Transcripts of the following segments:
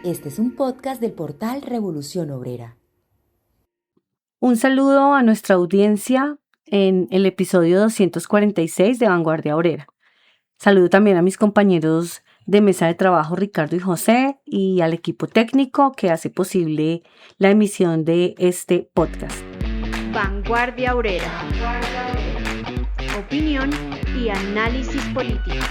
Este es un podcast del portal Revolución Obrera. Un saludo a nuestra audiencia en el episodio 246 de Vanguardia Obrera. Saludo también a mis compañeros de mesa de trabajo Ricardo y José y al equipo técnico que hace posible la emisión de este podcast. Vanguardia Obrera. Opinión y análisis político.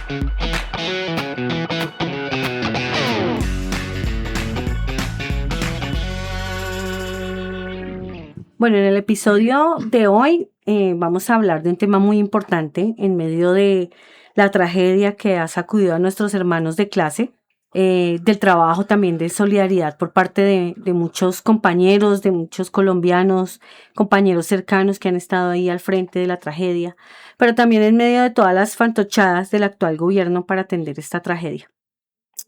Bueno, en el episodio de hoy vamos a hablar de un tema muy importante en medio de la tragedia que ha sacudido a nuestros hermanos de clase, del trabajo también de solidaridad por parte de muchos compañeros, de muchos colombianos, compañeros cercanos que han estado ahí al frente de la tragedia, pero también en medio de todas las fantochadas del actual gobierno para atender esta tragedia.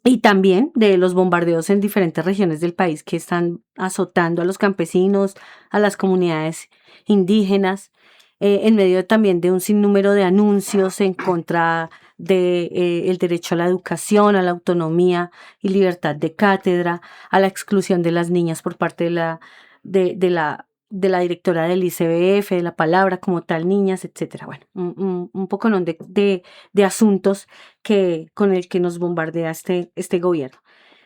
Y también de los bombardeos en diferentes regiones del país que están azotando a los campesinos, a las comunidades indígenas, en medio también de un sinnúmero de anuncios en contra de el derecho a la educación, a la autonomía y libertad de cátedra, a la exclusión de las niñas por parte de la directora del ICBF, de la palabra como tal, niñas, etcétera. Bueno, un poco de asuntos con el que nos bombardea este gobierno.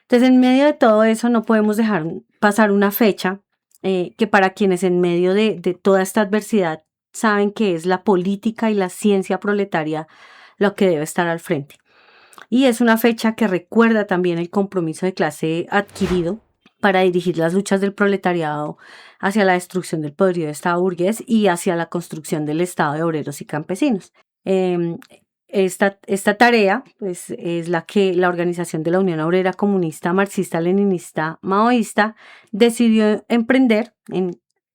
Entonces, en medio de todo eso, no podemos dejar pasar una fecha que para quienes en medio de toda esta adversidad saben que es la política y la ciencia proletaria lo que debe estar al frente. Y es una fecha que recuerda también el compromiso de clase adquirido para dirigir las luchas del proletariado hacia la destrucción del poderío de Estado burgués y hacia la construcción del Estado de obreros y campesinos. Esta tarea pues, es la que la organización de la Unión Obrera Comunista Marxista-Leninista Maoísta decidió emprender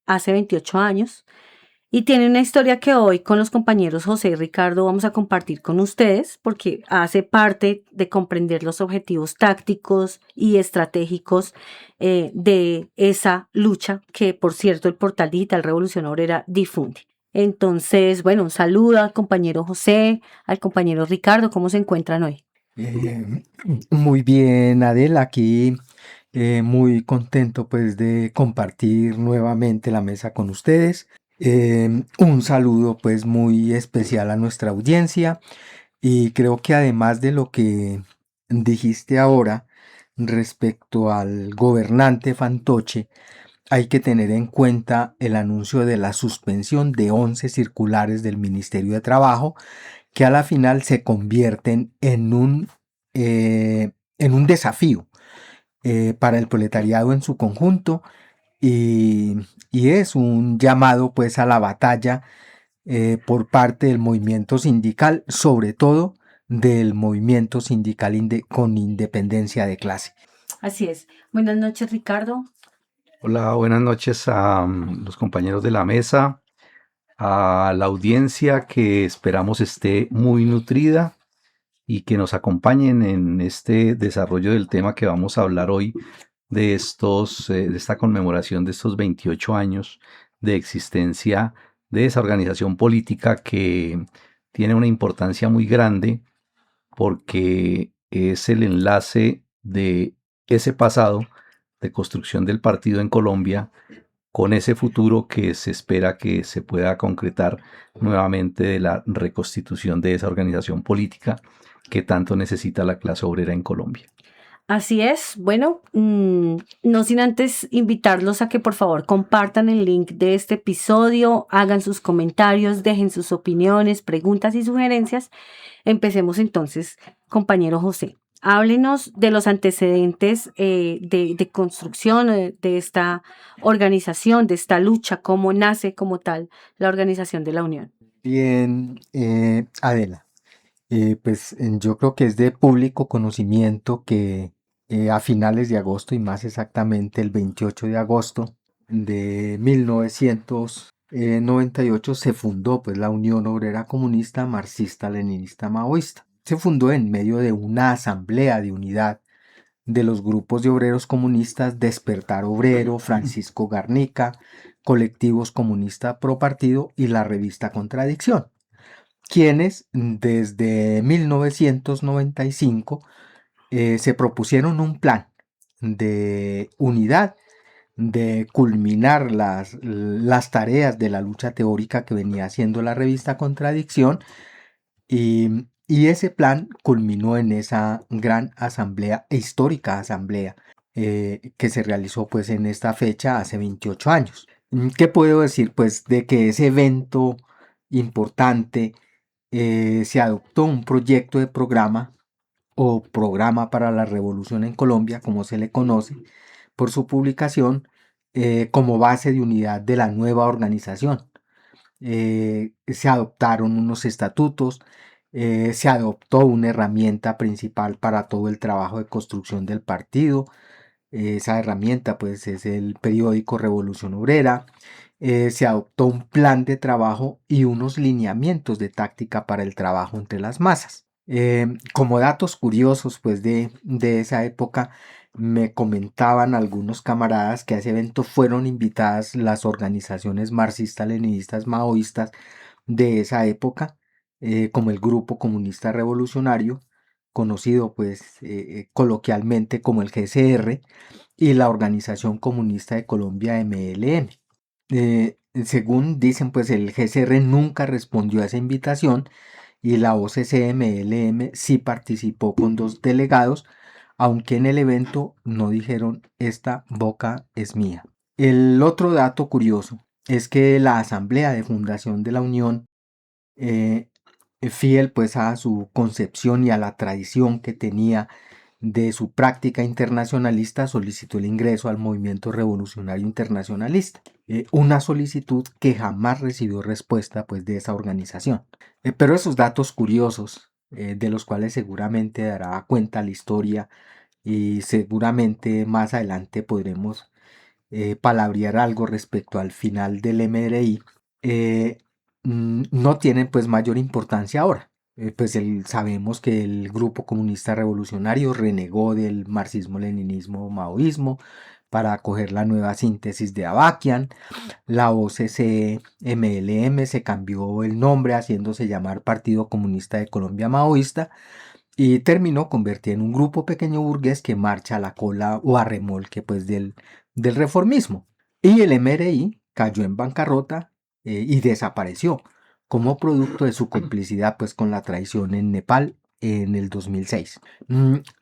hace 28 años y tiene una historia que hoy con los compañeros José y Ricardo vamos a compartir con ustedes porque hace parte de comprender los objetivos tácticos y estratégicos de esa lucha que, por cierto, el portal digital Revolución Obrera difunde. Entonces, bueno, un saludo al compañero José, al compañero Ricardo, ¿cómo se encuentran hoy? Muy bien, Adela, aquí muy contento pues de compartir nuevamente la mesa con ustedes. Un saludo pues muy especial a nuestra audiencia y creo que además de lo que dijiste ahora respecto al gobernante fantoche, hay que tener en cuenta el anuncio de la suspensión de 11 circulares del Ministerio de Trabajo que a la final se convierten en un desafío para el proletariado en su conjunto y es un llamado pues a la batalla por parte del movimiento sindical, sobre todo del movimiento sindical con independencia de clase. Así es. Buenas noches, Ricardo. Hola, buenas noches a los compañeros de la mesa, a la audiencia que esperamos esté muy nutrida y que nos acompañen en este desarrollo del tema que vamos a hablar hoy de esta conmemoración de estos 28 años de existencia de esa organización política que tiene una importancia muy grande porque es el enlace de ese pasado de construcción del partido en Colombia con ese futuro que se espera que se pueda concretar nuevamente de la reconstitución de esa organización política que tanto necesita la clase obrera en Colombia. Así es. Bueno, no sin antes invitarlos a que por favor compartan el link de este episodio, hagan sus comentarios, dejen sus opiniones, preguntas y sugerencias. Empecemos entonces, compañero José. Háblenos de los antecedentes de construcción de esta organización, de esta lucha, cómo nace como tal la organización de la Unión. Bien, Adela. Pues yo creo que es de público conocimiento que a finales de agosto y más exactamente el 28 de agosto de 1998 se fundó pues la Unión Obrera Comunista Marxista-Leninista Maoísta. Se fundó en medio de una asamblea de unidad de los grupos de obreros comunistas Despertar Obrero, Francisco Garnica, Colectivos Comunista Pro Partido y la revista Contradicción, quienes desde 1995 se propusieron un plan de unidad, de culminar las tareas de la lucha teórica que venía haciendo la revista Contradicción, y ese plan culminó en esa gran asamblea, histórica asamblea, que se realizó pues en esta fecha hace 28 años. ¿Qué puedo decir? Pues de que ese evento importante, se adoptó un proyecto de programa o programa para la revolución en Colombia, como se le conoce, por su publicación, como base de unidad de la nueva organización. Se adoptaron unos estatutos, se adoptó una herramienta principal para todo el trabajo de construcción del partido. Esa herramienta pues es el periódico Revolución Obrera. Se adoptó un plan de trabajo y unos lineamientos de táctica para el trabajo entre las masas. Como datos curiosos pues de esa época, me comentaban algunos camaradas que a ese evento fueron invitadas las organizaciones marxistas-leninistas maoístas de esa época, como el Grupo Comunista Revolucionario, conocido pues coloquialmente como el GCR, y la Organización Comunista de Colombia, MLN. Según dicen, pues el GCR nunca respondió a esa invitación y la OCC-MLM sí participó con 2 delegados, aunque en el evento no dijeron "esta boca es mía". El otro dato curioso es que la asamblea de fundación de la Unión, fiel pues a su concepción y a la tradición que tenía de su práctica internacionalista, solicitó el ingreso al movimiento revolucionario internacionalista, una solicitud que jamás recibió respuesta pues de esa organización. Pero esos datos curiosos, de los cuales seguramente dará cuenta la historia, y seguramente más adelante podremos palabrear algo respecto al final del MRI, no tienen pues mayor importancia ahora. Pues sabemos que el Grupo Comunista Revolucionario renegó del marxismo-leninismo-maoísmo para acoger la nueva síntesis de Avakian. La OCC-MLM se cambió el nombre haciéndose llamar Partido Comunista de Colombia Maoísta y terminó convertida en un grupo pequeño burgués que marcha a la cola o a remolque pues del reformismo. Y el MRI cayó en bancarrota y desapareció como producto de su complicidad pues con la traición en Nepal en el 2006.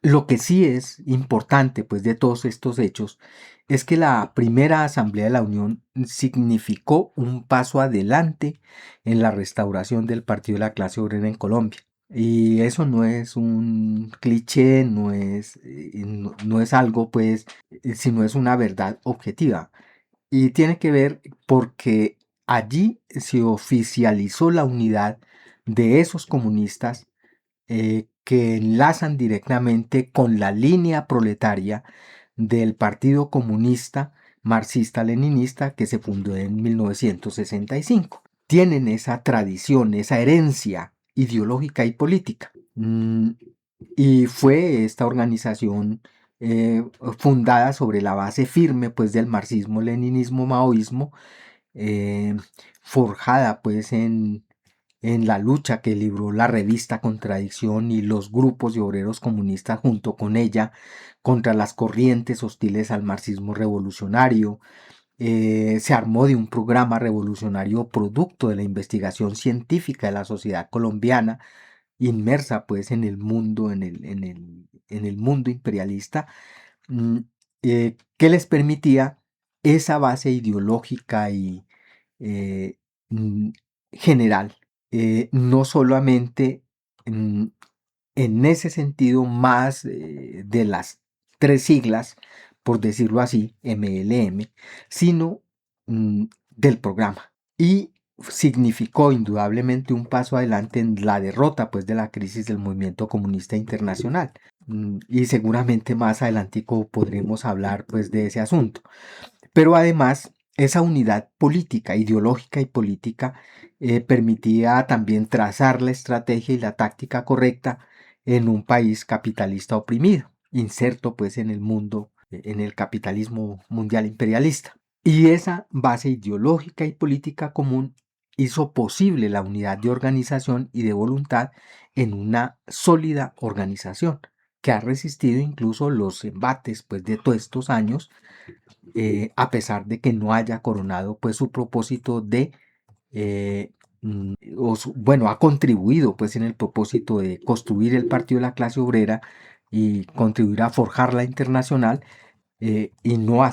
Lo que sí es importante pues de todos estos hechos es que la primera Asamblea de la Unión significó un paso adelante en la restauración del Partido de la Clase Obrera en Colombia. Y eso no es un cliché, no es algo pues, sino es una verdad objetiva. Y tiene que ver porque allí se oficializó la unidad de esos comunistas, que enlazan directamente con la línea proletaria del Partido Comunista Marxista-Leninista que se fundó en 1965. Tienen esa tradición, esa herencia ideológica y política. Y fue esta organización fundada sobre la base firme pues del marxismo, leninismo, maoísmo, forjada pues en la lucha que libró la revista Contradicción y los grupos de obreros comunistas junto con ella contra las corrientes hostiles al marxismo revolucionario. Se armó de un programa revolucionario producto de la investigación científica de la sociedad colombiana, inmersa pues en el mundo, en el mundo imperialista, que les permitía esa base ideológica y general, no solamente en ese sentido más de las 3 siglas, por decirlo así, MLM, sino del programa. Y significó indudablemente un paso adelante en la derrota pues de la crisis del movimiento comunista internacional. Y seguramente más adelantico podremos hablar pues de ese asunto. Pero además esa unidad política, ideológica y política, permitía también trazar la estrategia y la táctica correcta en un país capitalista oprimido, inserto pues en el mundo, en el capitalismo mundial imperialista. Y esa base ideológica y política común hizo posible la unidad de organización y de voluntad en una sólida organización que ha resistido incluso los embates pues, de todos estos años, a pesar de que no haya coronado pues, su propósito de, bueno, ha contribuido pues, en el propósito de construir el Partido de la Clase Obrera y contribuir a forjar la Internacional, y no ha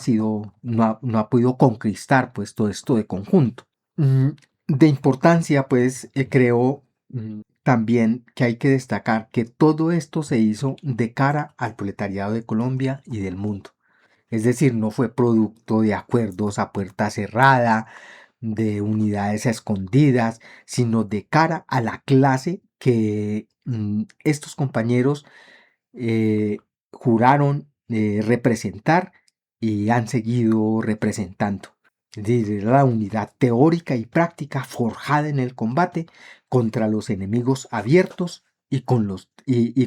podido conquistar pues, todo esto de conjunto. De importancia, pues, creo también que hay que destacar que todo esto se hizo de cara al proletariado de Colombia y del mundo. Es decir, no fue producto de acuerdos a puerta cerrada, de unidades escondidas, sino de cara a la clase que estos compañeros juraron representar y han seguido representando. Es decir, la unidad teórica y práctica forjada en el combate contra los enemigos abiertos y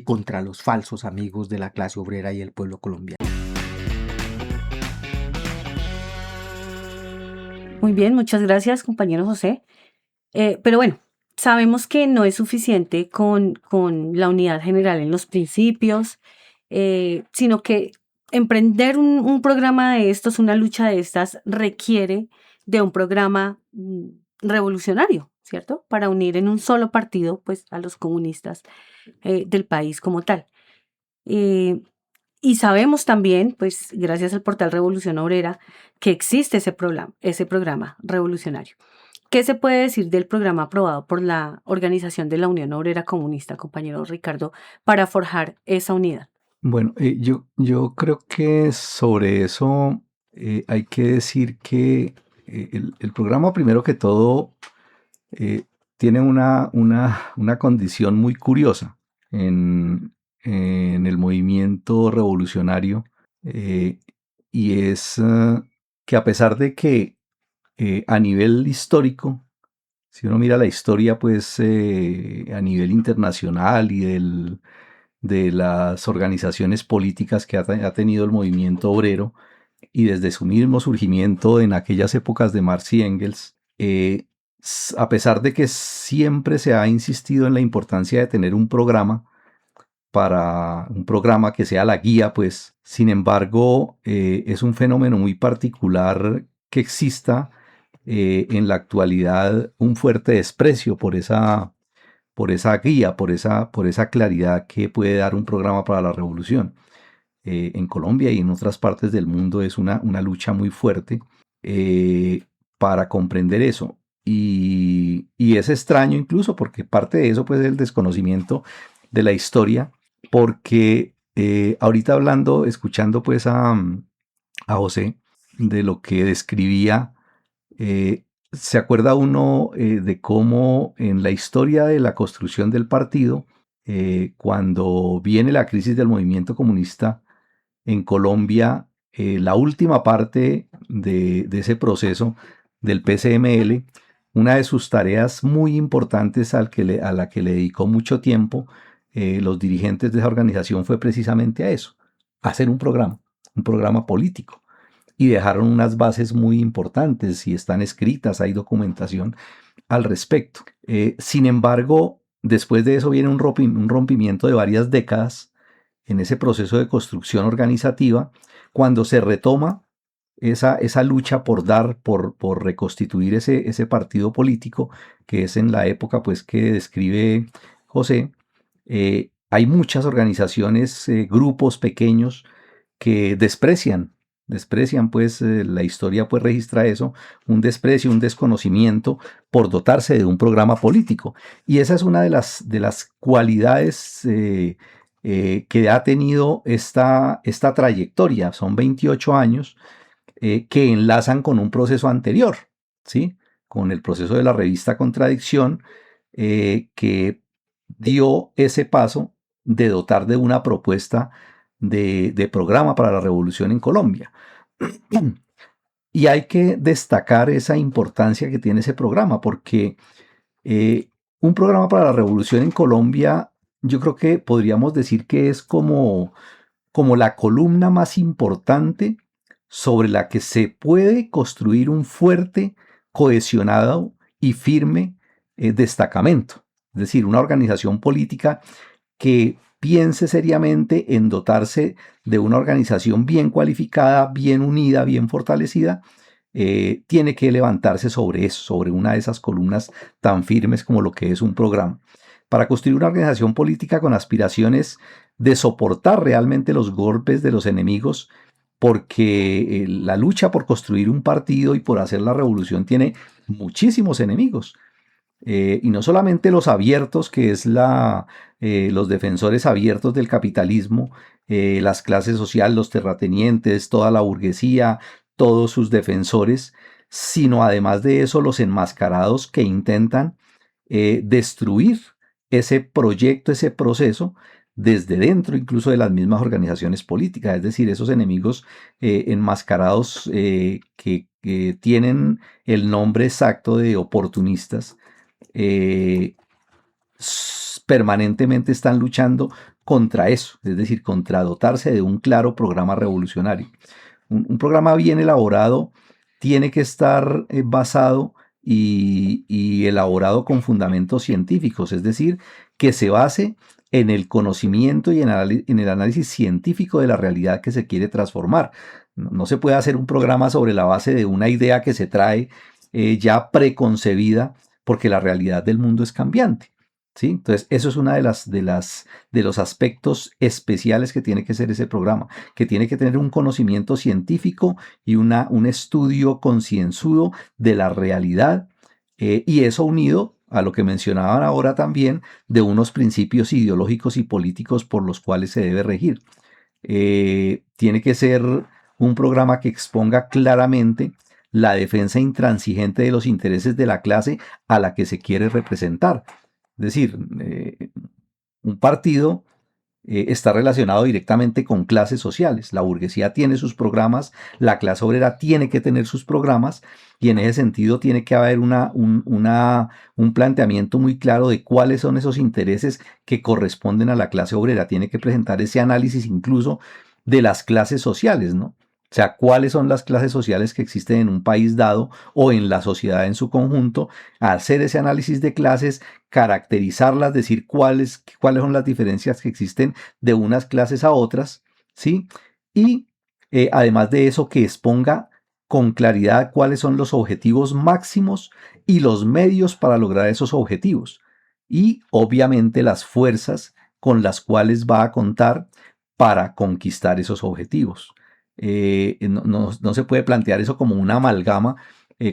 contra los falsos amigos de la clase obrera y el pueblo colombiano. Muy bien, muchas gracias, compañero José. Pero bueno, sabemos que no es suficiente con la unidad general en los principios, sino que emprender un programa de estos, una lucha de estas, requiere de un programa revolucionario, ¿cierto? Para unir en un solo partido pues, a los comunistas del país como tal. Y sabemos también, pues gracias al portal Revolución Obrera, que existe ese programa revolucionario. ¿Qué se puede decir del programa aprobado por la Organización de la Unión Obrera Comunista, compañero Ricardo, para forjar esa unidad? Bueno, yo creo que sobre eso hay que decir que el programa, primero que todo, tiene una condición muy curiosa en el movimiento revolucionario, y es que a pesar de que a nivel histórico, si uno mira la historia pues a nivel internacional y de las organizaciones políticas que ha tenido el movimiento obrero, y desde su mismo surgimiento en aquellas épocas de Marx y Engels, a pesar de que siempre se ha insistido en la importancia de tener un programa que sea la guía, pues, sin embargo, es un fenómeno muy particular que exista en la actualidad un fuerte desprecio por esa guía, por esa claridad que puede dar un programa para la revolución. En Colombia y en otras partes del mundo es una lucha muy fuerte para comprender eso. Y es extraño incluso porque parte de eso pues, es el desconocimiento de la historia, porque ahorita escuchando pues a José de lo que describía, se acuerda uno de cómo en la historia de la construcción del partido, cuando viene la crisis del movimiento comunista en Colombia, la última parte de ese proceso del PCML, una de sus tareas muy importantes a la que le dedicó mucho tiempo los dirigentes de esa organización fue precisamente a eso, hacer un programa político. Y dejaron unas bases muy importantes y están escritas, hay documentación al respecto. Sin embargo, después de eso viene un rompimiento de varias décadas en ese proceso de construcción organizativa, cuando se retoma esa lucha por reconstituir ese partido político, que es en la época pues, que describe José. Hay muchas organizaciones, grupos pequeños que desprecian pues la historia pues registra eso, un desprecio, un desconocimiento por dotarse de un programa político. Y esa es una de las cualidades que ha tenido esta trayectoria. Son 28 años que enlazan con un proceso anterior, ¿sí? Con el proceso de la revista Contradicción, que dio ese paso de dotar de una propuesta de programa para la revolución en Colombia. Y hay que destacar esa importancia que tiene ese programa, porque un programa para la revolución en Colombia, yo creo que podríamos decir que es como la columna más importante sobre la que se puede construir un fuerte, cohesionado y firme destacamento. Es decir, una organización política que piense seriamente en dotarse de una organización bien cualificada, bien unida, bien fortalecida, tiene que levantarse sobre eso, sobre una de esas columnas tan firmes como lo que es un programa. Para construir una organización política con aspiraciones de soportar realmente los golpes de los enemigos, porque la lucha por construir un partido y por hacer la revolución tiene muchísimos enemigos. Y no solamente los abiertos, que es los defensores abiertos del capitalismo, las clases sociales, los terratenientes, toda la burguesía, todos sus defensores, sino además de eso los enmascarados que intentan destruir ese proyecto, ese proceso, desde dentro incluso de las mismas organizaciones políticas, es decir, esos enemigos enmascarados que tienen el nombre exacto de oportunistas, permanentemente están luchando contra eso, es decir, contra dotarse de un claro programa revolucionario. Un programa bien elaborado tiene que estar basado y elaborado con fundamentos científicos, es decir, que se base en el conocimiento y en el análisis científico de la realidad que se quiere transformar. No se puede hacer un programa sobre la base de una idea que se trae ya preconcebida, porque la realidad del mundo es cambiante, ¿sí? Entonces, eso es uno de los aspectos especiales que tiene que ser ese programa, que tiene que tener un conocimiento científico y un estudio concienzudo de la realidad, y eso unido a lo que mencionaban ahora también, de unos principios ideológicos y políticos por los cuales se debe regir. Tiene que ser un programa que exponga claramente la defensa intransigente de los intereses de la clase a la que se quiere representar. Es decir, un partido está relacionado directamente con clases sociales. La burguesía tiene sus programas, la clase obrera tiene que tener sus programas, y en ese sentido tiene que haber un planteamiento muy claro de cuáles son esos intereses que corresponden a la clase obrera. Tiene que presentar ese análisis incluso de las clases sociales, ¿no? O sea, cuáles son las clases sociales que existen en un país dado o en la sociedad en su conjunto, hacer ese análisis de clases, caracterizarlas, decir cuáles son las diferencias que existen de unas clases a otras, ¿sí? Y además de eso, que exponga con claridad cuáles son los objetivos máximos y los medios para lograr esos objetivos. Y obviamente las fuerzas con las cuales va a contar para conquistar esos objetivos. No se puede plantear eso como una amalgama.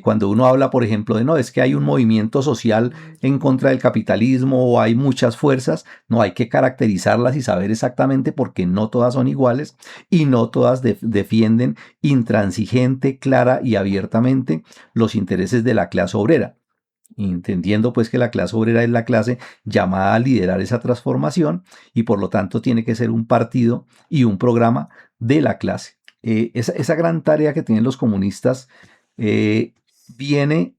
Cuando uno habla, por ejemplo, de no, es que hay un movimiento social en contra del capitalismo o hay muchas fuerzas, no, hay que caracterizarlas y saber exactamente, porque no todas son iguales y no todas defienden intransigente, clara y abiertamente los intereses de la clase obrera. Entendiendo pues que la clase obrera es la clase llamada a liderar esa transformación, y por lo tanto tiene que ser un partido y un programa de la clase. Esa gran tarea que tienen los comunistas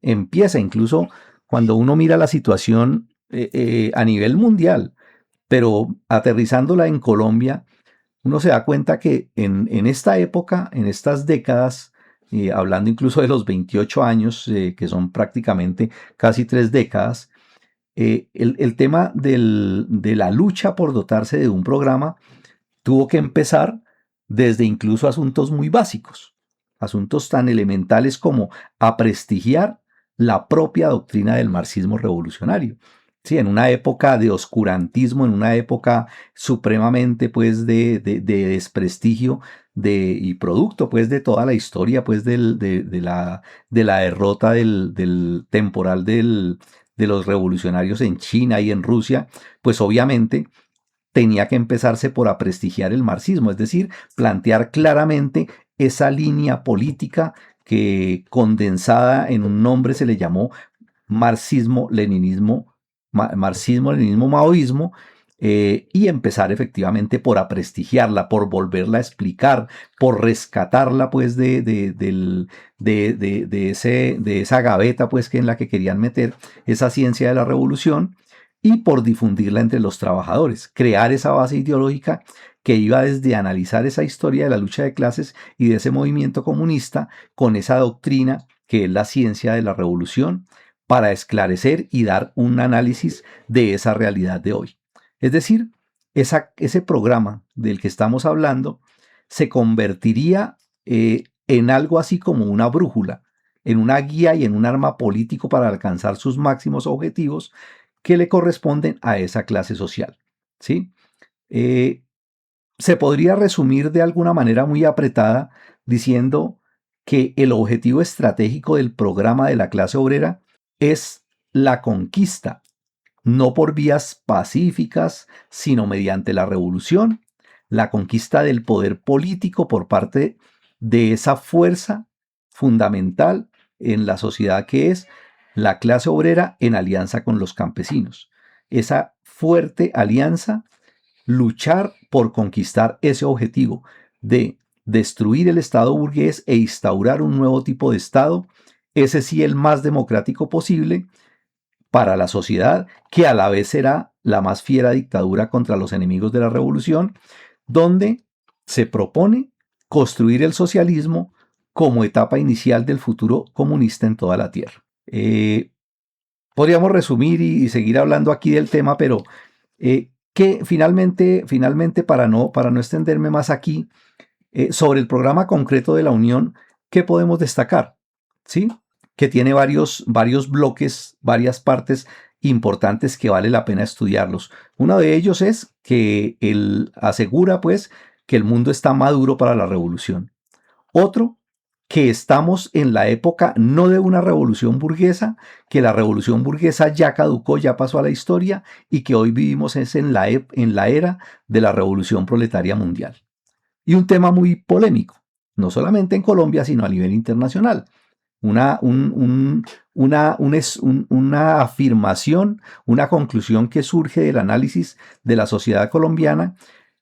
empieza incluso cuando uno mira la situación a nivel mundial, pero aterrizándola en Colombia, uno se da cuenta que en esta época, en estas décadas, hablando incluso de los 28 años, que son prácticamente casi 3 décadas, el tema de la lucha por dotarse de un programa tuvo que empezar desde incluso asuntos muy básicos, asuntos tan elementales como a prestigiar la propia doctrina del marxismo revolucionario. Sí, en una época de oscurantismo, en una época supremamente pues de desprestigio y producto pues de toda la historia pues de la derrota del temporal de los revolucionarios en China y en Rusia, pues obviamente tenía que empezarse por aprestigiar el marxismo, es decir, plantear claramente esa línea política que condensada en un nombre se le llamó marxismo-leninismo, maoísmo, y empezar efectivamente por aprestigiarla, por volverla a explicar, por rescatarla pues de esa gaveta pues en la que querían meter esa ciencia de la revolución, y por difundirla entre los trabajadores, crear esa base ideológica que iba desde analizar esa historia de la lucha de clases y de ese movimiento comunista con esa doctrina que es la ciencia de la revolución, para esclarecer y dar un análisis de esa realidad de hoy. Es decir, ese programa del que estamos hablando se convertiría en algo así como una brújula, en una guía y en un arma político para alcanzar sus máximos objetivos que le corresponden a esa clase social, ¿sí? Se podría resumir de alguna manera muy apretada diciendo que el objetivo estratégico del programa de la clase obrera es la conquista, no por vías pacíficas, sino mediante la revolución, la conquista del poder político por parte de esa fuerza fundamental en la sociedad que es la clase obrera en alianza con los campesinos. Esa fuerte alianza, luchar por conquistar ese objetivo de destruir el Estado burgués e instaurar un nuevo tipo de Estado, ese sí el más democrático posible para la sociedad, que a la vez será la más fiera dictadura contra los enemigos de la revolución, donde se propone construir el socialismo como etapa inicial del futuro comunista en toda la tierra. Podríamos resumir y seguir hablando aquí del tema, pero que finalmente para no extenderme más aquí, sobre el programa concreto de la Unión, ¿qué podemos destacar? ¿Sí? Que tiene varios bloques, varias partes importantes que vale la pena estudiarlos. Uno de ellos es que él asegura, pues, que el mundo está maduro para la revolución. Otro, que estamos en la época no de una revolución burguesa, que la revolución burguesa ya caducó, ya pasó a la historia, y que hoy vivimos es en la era de la revolución proletaria mundial. Y un tema muy polémico, no solamente en Colombia, sino a nivel internacional. Una afirmación, una conclusión que surge del análisis de la sociedad colombiana,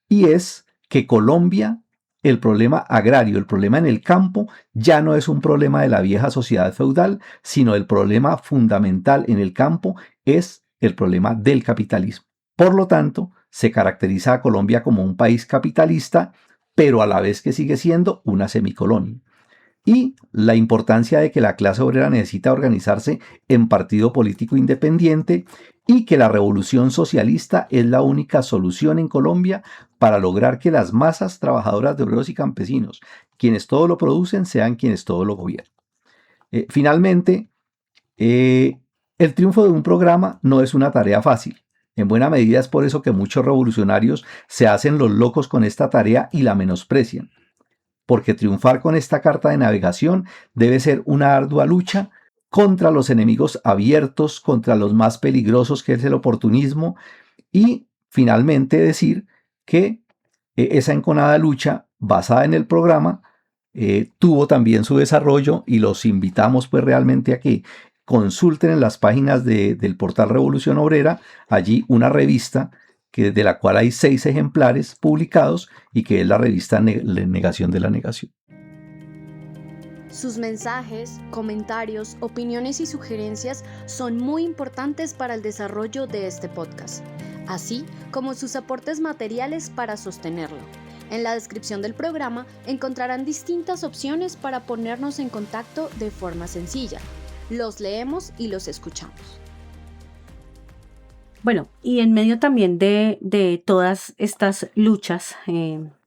y es que Colombia, el problema agrario, el problema en el campo, ya no es un problema de la vieja sociedad feudal, sino el problema fundamental en el campo es el problema del capitalismo. Por lo tanto, se caracteriza a Colombia como un país capitalista, pero a la vez que sigue siendo una semicolonia. Y la importancia de que la clase obrera necesita organizarse en partido político independiente y que la revolución socialista es la única solución en Colombia para lograr que las masas trabajadoras de obreros y campesinos, quienes todo lo producen, sean quienes todo lo gobiernan. Finalmente, el triunfo de un programa no es una tarea fácil. En buena medida es por eso que muchos revolucionarios se hacen los locos con esta tarea y la menosprecian. Porque triunfar con esta carta de navegación debe ser una ardua lucha contra los enemigos abiertos, contra los más peligrosos, que es el oportunismo, y finalmente decir que esa enconada lucha basada en el programa tuvo también su desarrollo, y los invitamos pues realmente a que consulten en las páginas del portal Revolución Obrera, allí una revista de la cual hay 6 ejemplares publicados y que es la revista Negación de la Negación. Sus mensajes, comentarios, opiniones y sugerencias son muy importantes para el desarrollo de este podcast, así como sus aportes materiales para sostenerlo. En la descripción del programa encontrarán distintas opciones para ponernos en contacto de forma sencilla. Los leemos y los escuchamos. Bueno, y en medio también de todas estas luchas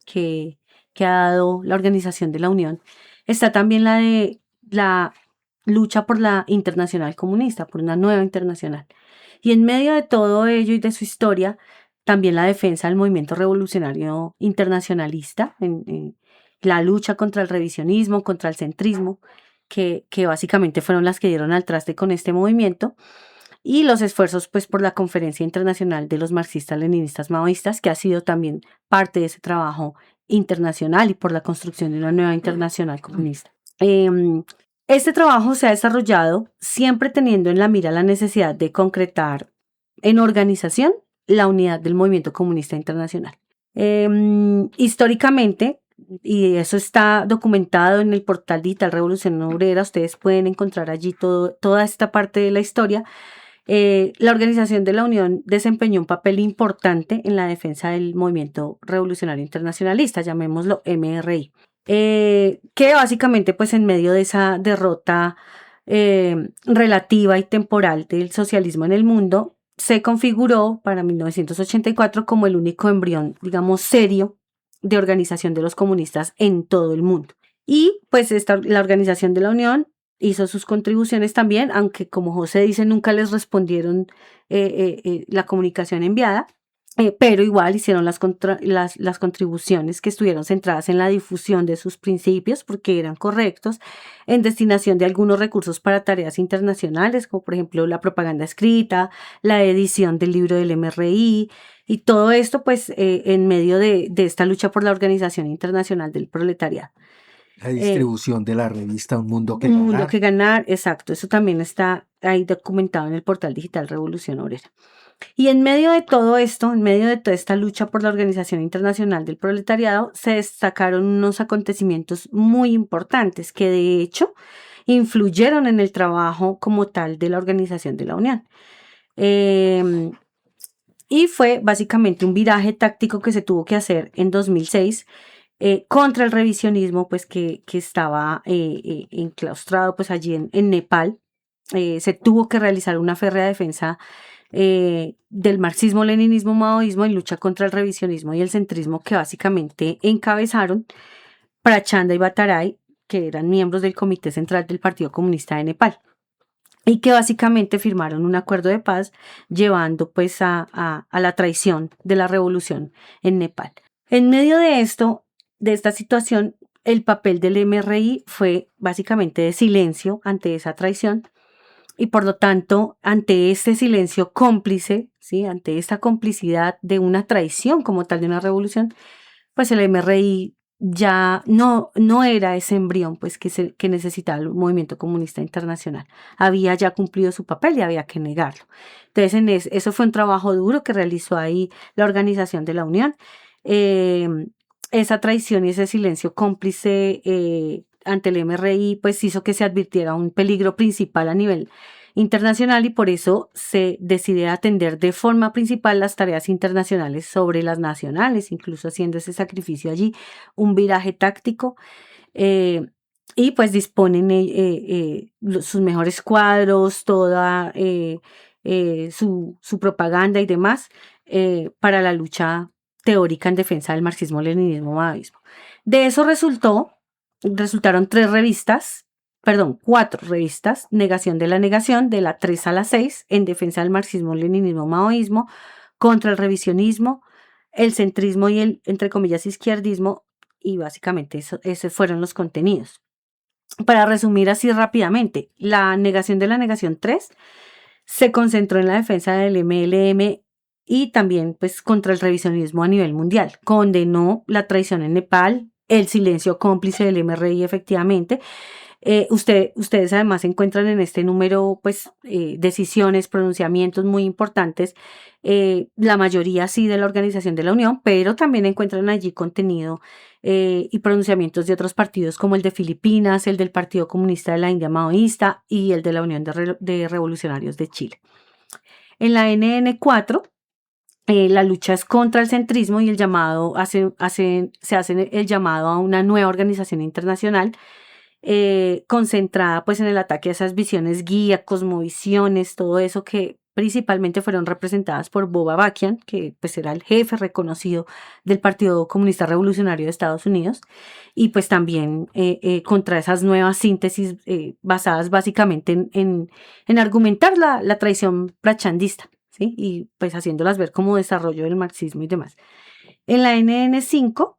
que ha dado la Organización de la Unión, está también la de la lucha por la Internacional Comunista, por una nueva internacional. Y en medio de todo ello y de su historia, también la defensa del movimiento revolucionario internacionalista, en la lucha contra el revisionismo, contra el centrismo, que básicamente fueron las que dieron al traste con este movimiento, y los esfuerzos pues por la Conferencia Internacional de los Marxistas-Leninistas Maoístas, que ha sido también parte de ese trabajo internacional, y por la construcción de una nueva internacional comunista. Este trabajo se ha desarrollado siempre teniendo en la mira la necesidad de concretar en organización la unidad del movimiento comunista internacional. Históricamente, y eso está documentado en el portal digital Revolución Obrera, ustedes pueden encontrar allí toda esta parte de la historia. La Organización de la Unión desempeñó un papel importante en la defensa del movimiento revolucionario internacionalista, llamémoslo MRI, que básicamente pues en medio de esa derrota relativa y temporal del socialismo en el mundo, se configuró para 1984 como el único embrión, digamos, serio de organización de los comunistas en todo el mundo. Y pues la Organización de la Unión hizo sus contribuciones también, aunque como José dice, nunca les respondieron la comunicación enviada, pero igual hicieron las contribuciones que estuvieron centradas en la difusión de sus principios, porque eran correctos, en destinación de algunos recursos para tareas internacionales, como por ejemplo la propaganda escrita, la edición del libro del MRI, y todo esto pues en medio de esta lucha por la Organización Internacional del Proletariado. La distribución de la revista Un Mundo que Un Ganar. Mundo que Ganar, exacto, eso también está ahí documentado en el portal digital Revolución Obrera. Y en medio de todo esto, en medio de toda esta lucha por la Organización Internacional del Proletariado, se destacaron unos acontecimientos muy importantes que de hecho influyeron en el trabajo como tal de la Organización de la Unión. Y fue básicamente un viraje táctico que se tuvo que hacer en 2006 contra el revisionismo pues que estaba enclaustrado pues allí en Nepal. Se tuvo que realizar una férrea defensa del marxismo, leninismo, maoísmo en lucha contra el revisionismo y el centrismo que básicamente encabezaron Prachanda y Bhattarai, que eran miembros del Comité Central del Partido Comunista de Nepal, y que básicamente firmaron un acuerdo de paz llevando pues a la traición de la revolución en Nepal. En medio de esto, de esta situación, el papel del MRI fue básicamente de silencio ante esa traición. Y por lo tanto, ante este silencio cómplice, ¿sí? Ante esta complicidad de una traición como tal de una revolución, pues el MRI ya no era ese embrión pues, que necesitaba el movimiento comunista internacional. Había ya cumplido su papel y había que negarlo. Entonces, eso fue un trabajo duro que realizó ahí la Organización de la Unión. Esa traición y ese silencio cómplice ante el MRI pues hizo que se advirtiera un peligro principal a nivel internacional y por eso se decide atender de forma principal las tareas internacionales sobre las nacionales, incluso haciendo ese sacrificio allí, un viraje táctico y pues disponen sus mejores cuadros, toda su propaganda y demás para la lucha teórica en defensa del marxismo, leninismo, maoísmo. De eso resultaron 4 revistas, Negación de la 3 a la 6, en defensa del marxismo, leninismo, maoísmo, contra el revisionismo, el centrismo y el, entre comillas, izquierdismo, y básicamente esos fueron los contenidos. Para resumir así rápidamente, la Negación de la Negación 3 se concentró en la defensa del MLM y también pues contra el revisionismo a nivel mundial. Condenó la traición en Nepal, el silencio cómplice del MRI efectivamente. Ustedes además encuentran en este número pues decisiones, pronunciamientos muy importantes, la mayoría sí de la Organización de la Unión, pero también encuentran allí contenido y pronunciamientos de otros partidos como el de Filipinas, el del Partido Comunista de la India Maoísta y el de la Unión de Revolucionarios de Chile. En la NN4 la lucha es contra el centrismo y el llamado se hace el llamado a una nueva organización internacional concentrada pues en el ataque a esas visiones guía, cosmovisiones, todo eso que principalmente fueron representadas por Bob Avakian, que pues era el jefe reconocido del Partido Comunista Revolucionario de Estados Unidos, y pues también contra esas nuevas síntesis basadas básicamente en argumentar la traición prachandista, ¿sí? Y pues haciéndolas ver como desarrollo del marxismo y demás. En la NN5,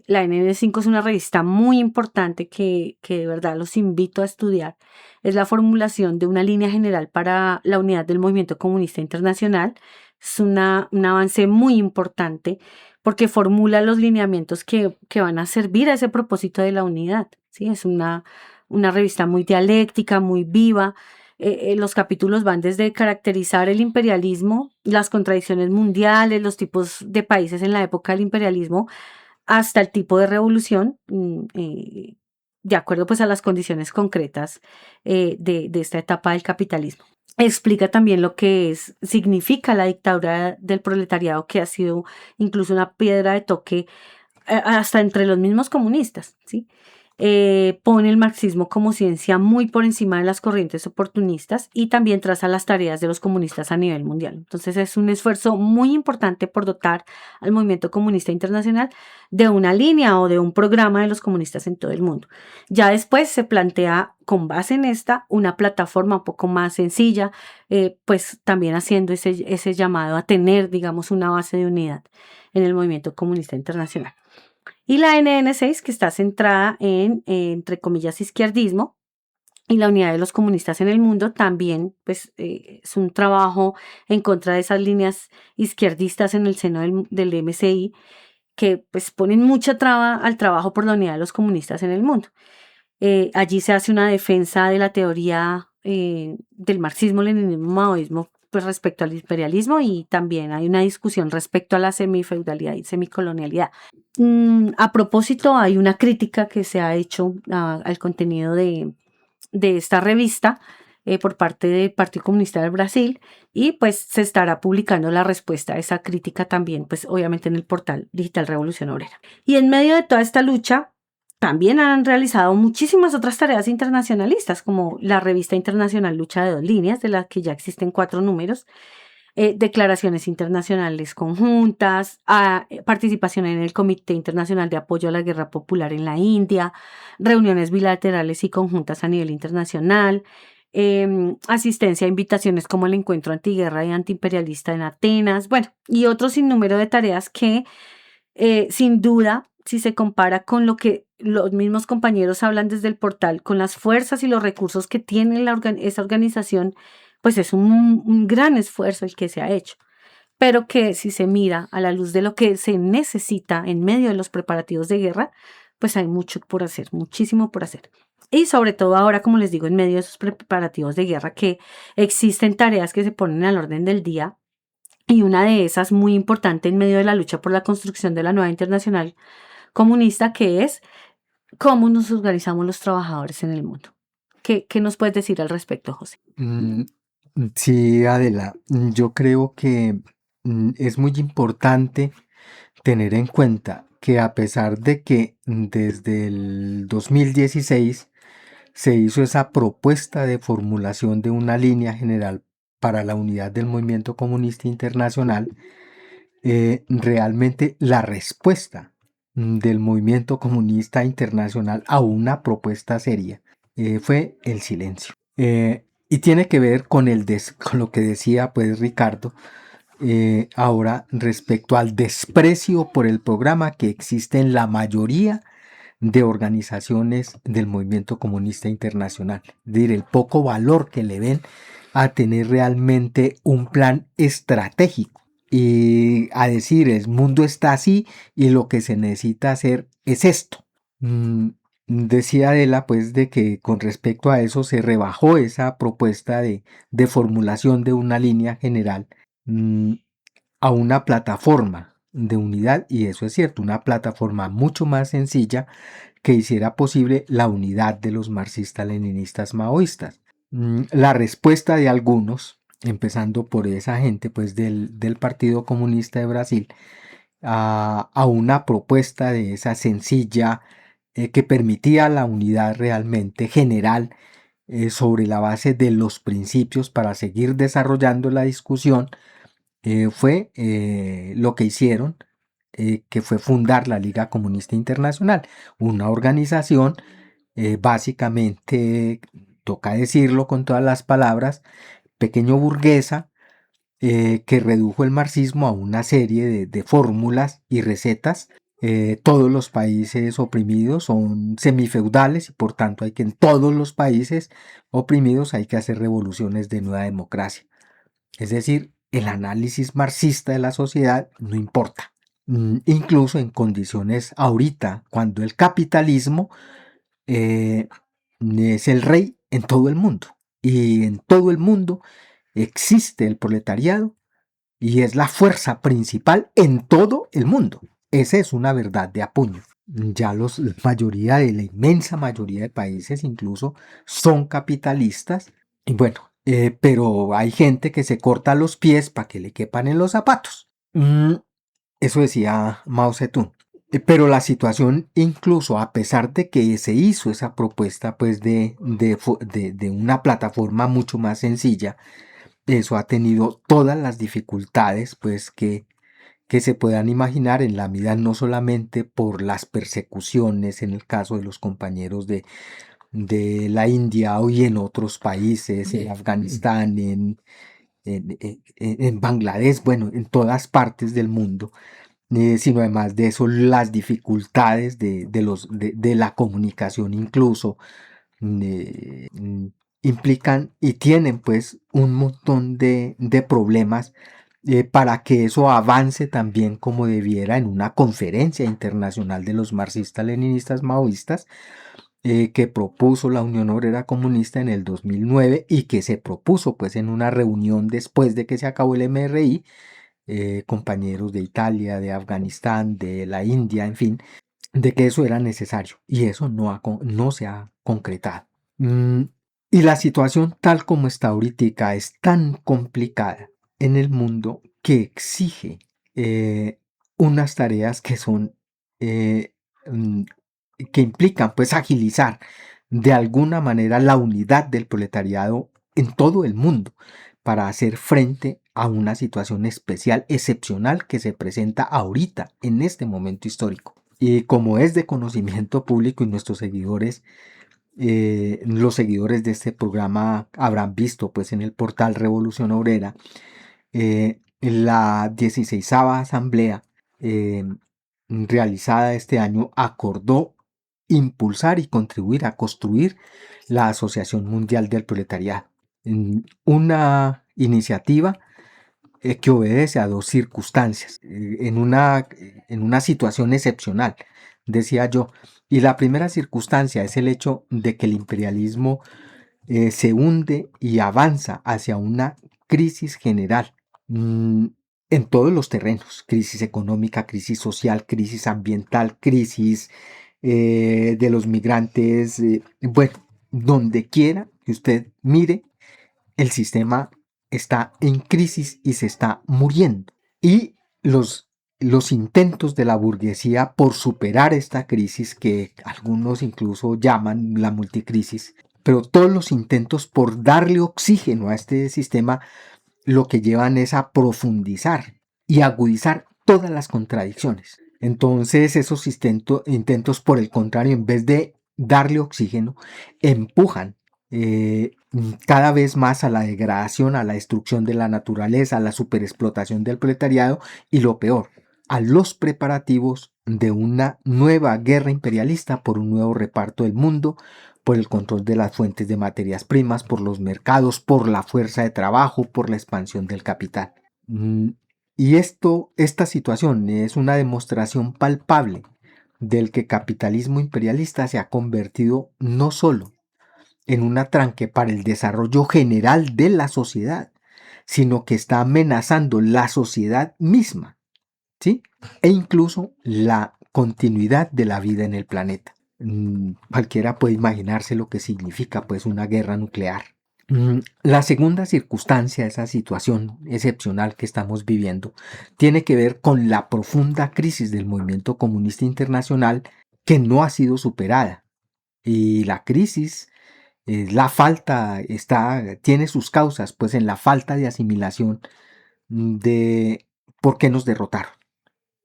la NN5 es una revista muy importante que de verdad los invito a estudiar. Es la formulación de una línea general para la unidad del movimiento comunista internacional. Es un avance muy importante porque formula los lineamientos que van a servir a ese propósito de la unidad, ¿sí? Es una revista muy dialéctica, muy viva. Los capítulos van desde caracterizar el imperialismo, las contradicciones mundiales, los tipos de países en la época del imperialismo, hasta el tipo de revolución, de acuerdo pues a las condiciones concretas de esta etapa del capitalismo. Explica también lo que significa la dictadura del proletariado, que ha sido incluso una piedra de toque hasta entre los mismos comunistas, ¿sí? pone el marxismo como ciencia muy por encima de las corrientes oportunistas y también traza las tareas de los comunistas a nivel mundial. Entonces es un esfuerzo muy importante por dotar al movimiento comunista internacional de una línea o de un programa de los comunistas en todo el mundo. Ya después se plantea, con base en esta, una plataforma un poco más sencilla, pues también haciendo ese llamado a tener, digamos, una base de unidad en el movimiento comunista internacional. Y la NN6, que está centrada en, entre comillas, izquierdismo, y la unidad de los comunistas en el mundo también, pues, es un trabajo en contra de esas líneas izquierdistas en el seno del MCI, que pues ponen mucha traba al trabajo por la unidad de los comunistas en el mundo. Allí se hace una defensa de la teoría del marxismo, leninismo, maoísmo, pues respecto al imperialismo, y también hay una discusión respecto a la semifeudalidad y semicolonialidad. A propósito, hay una crítica que se ha hecho al contenido de esta revista por parte del Partido Comunista del Brasil, y pues se estará publicando la respuesta a esa crítica también, pues obviamente en el portal Digital Revolución Obrera. Y en medio de toda esta lucha, también han realizado muchísimas otras tareas internacionalistas, como la revista internacional Lucha de Dos Líneas, de la que ya existen 4 números, declaraciones internacionales conjuntas, participación en el Comité Internacional de Apoyo a la Guerra Popular en la India, reuniones bilaterales y conjuntas a nivel internacional, asistencia a invitaciones como el Encuentro Antiguerra y Antiimperialista en Atenas, bueno, y otro sinnúmero de tareas que sin duda, si se compara con lo que los mismos compañeros hablan desde el portal, con las fuerzas y los recursos que tiene esa organización, pues es un gran esfuerzo el que se ha hecho, pero que si se mira a la luz de lo que se necesita en medio de los preparativos de guerra, pues hay mucho por hacer, muchísimo por hacer. Y sobre todo ahora, como les digo, en medio de esos preparativos de guerra, que existen tareas que se ponen al orden del día, y una de esas muy importante en medio de la lucha por la construcción de la nueva internacional comunista, que es cómo nos organizamos los trabajadores en el mundo. ¿Qué nos puedes decir al respecto, José? Sí, Adela, yo creo que es muy importante tener en cuenta que a pesar de que desde el 2016 se hizo esa propuesta de formulación de una línea general para la unidad del movimiento comunista internacional, realmente la respuesta del movimiento comunista internacional a una propuesta seria fue el silencio. Y tiene que ver con lo que decía pues Ricardo ahora respecto al desprecio por el programa que existe en la mayoría de organizaciones del movimiento comunista internacional. Es decir, el poco valor que le ven a tener realmente un plan estratégico y a decir el mundo está así y lo que se necesita hacer es esto. Decía Adela pues de que con respecto a eso se rebajó esa propuesta de formulación de una línea general a una plataforma de unidad, y eso es cierto, una plataforma mucho más sencilla que hiciera posible la unidad de los marxistas-leninistas maoístas. La respuesta de algunos, empezando por esa gente pues del Partido Comunista de Brasil, a una propuesta de esa sencilla que permitía la unidad realmente general sobre la base de los principios para seguir desarrollando la discusión, fue lo que hicieron, que fue fundar la Liga Comunista Internacional, una organización básicamente, toca decirlo con todas las palabras, pequeño burguesa, que redujo el marxismo a una serie de fórmulas y recetas. Todos los países oprimidos son semifeudales y por tanto hay que en todos los países oprimidos hay que hacer revoluciones de nueva democracia. Es decir, el análisis marxista de la sociedad no importa. Incluso en condiciones ahorita, cuando el capitalismo es el rey en todo el mundo y en todo el mundo existe el proletariado y es la fuerza principal en todo el mundo. Esa es una verdad de apuño. Ya la mayoría de la inmensa mayoría de países incluso son capitalistas y bueno, pero hay gente que se corta los pies para que le quepan en los zapatos. Eso decía Mao Zedong. Pero la situación, incluso a pesar de que se hizo esa propuesta pues de una plataforma mucho más sencilla, eso ha tenido todas las dificultades pues que se puedan imaginar en la medida no solamente por las persecuciones en el caso de los compañeros de la India y en otros países, en Afganistán, en Bangladesh, bueno, en todas partes del mundo, sino además de eso las dificultades de la comunicación incluso implican y tienen pues un montón de problemas para que eso avance también como debiera en una conferencia internacional de los marxistas-leninistas maoístas que propuso la Unión Obrera Comunista en el 2009 y que se propuso pues en una reunión después de que se acabó el MRI, compañeros de Italia, de Afganistán, de la India, en fin, de que eso era necesario y eso no se ha concretado. Y la situación tal como está ahorita es tan complicada en el mundo que exige unas tareas que son que implican pues agilizar de alguna manera la unidad del proletariado en todo el mundo para hacer frente a una situación especial, excepcional que se presenta ahorita en este momento histórico. Y como es de conocimiento público y nuestros seguidores, los seguidores de este programa habrán visto pues en el portal Revolución Obrera la 16ª asamblea realizada este año acordó impulsar y contribuir a construir la Asociación Mundial del Proletariado. Una iniciativa que obedece a dos circunstancias, en una situación excepcional, decía yo. Y la primera circunstancia es el hecho de que el imperialismo se hunde y avanza hacia una crisis general en todos los terrenos, crisis económica, crisis social, crisis ambiental, crisis de los migrantes, bueno, donde quiera que usted mire, el sistema está en crisis y se está muriendo. Y los intentos de la burguesía por superar esta crisis, que algunos incluso llaman la multicrisis, pero todos los intentos por darle oxígeno a este sistema, lo que llevan es a profundizar y agudizar todas las contradicciones. Entonces esos intentos, por el contrario, en vez de darle oxígeno, empujan cada vez más a la degradación, a la destrucción de la naturaleza, a la superexplotación del proletariado y lo peor, a los preparativos de una nueva guerra imperialista por un nuevo reparto del mundo, por el control de las fuentes de materias primas, por los mercados, por la fuerza de trabajo, por la expansión del capital. Y esta situación es una demostración palpable del que el capitalismo imperialista se ha convertido no solo en un atranque para el desarrollo general de la sociedad, sino que está amenazando la sociedad misma, ¿sí? E incluso la continuidad de la vida en el planeta. Cualquiera puede imaginarse lo que significa pues una guerra nuclear. La segunda circunstancia, esa situación excepcional que estamos viviendo, tiene que ver con la profunda crisis del movimiento comunista internacional que no ha sido superada. Y la crisis, tiene sus causas pues en la falta de asimilación de por qué nos derrotaron.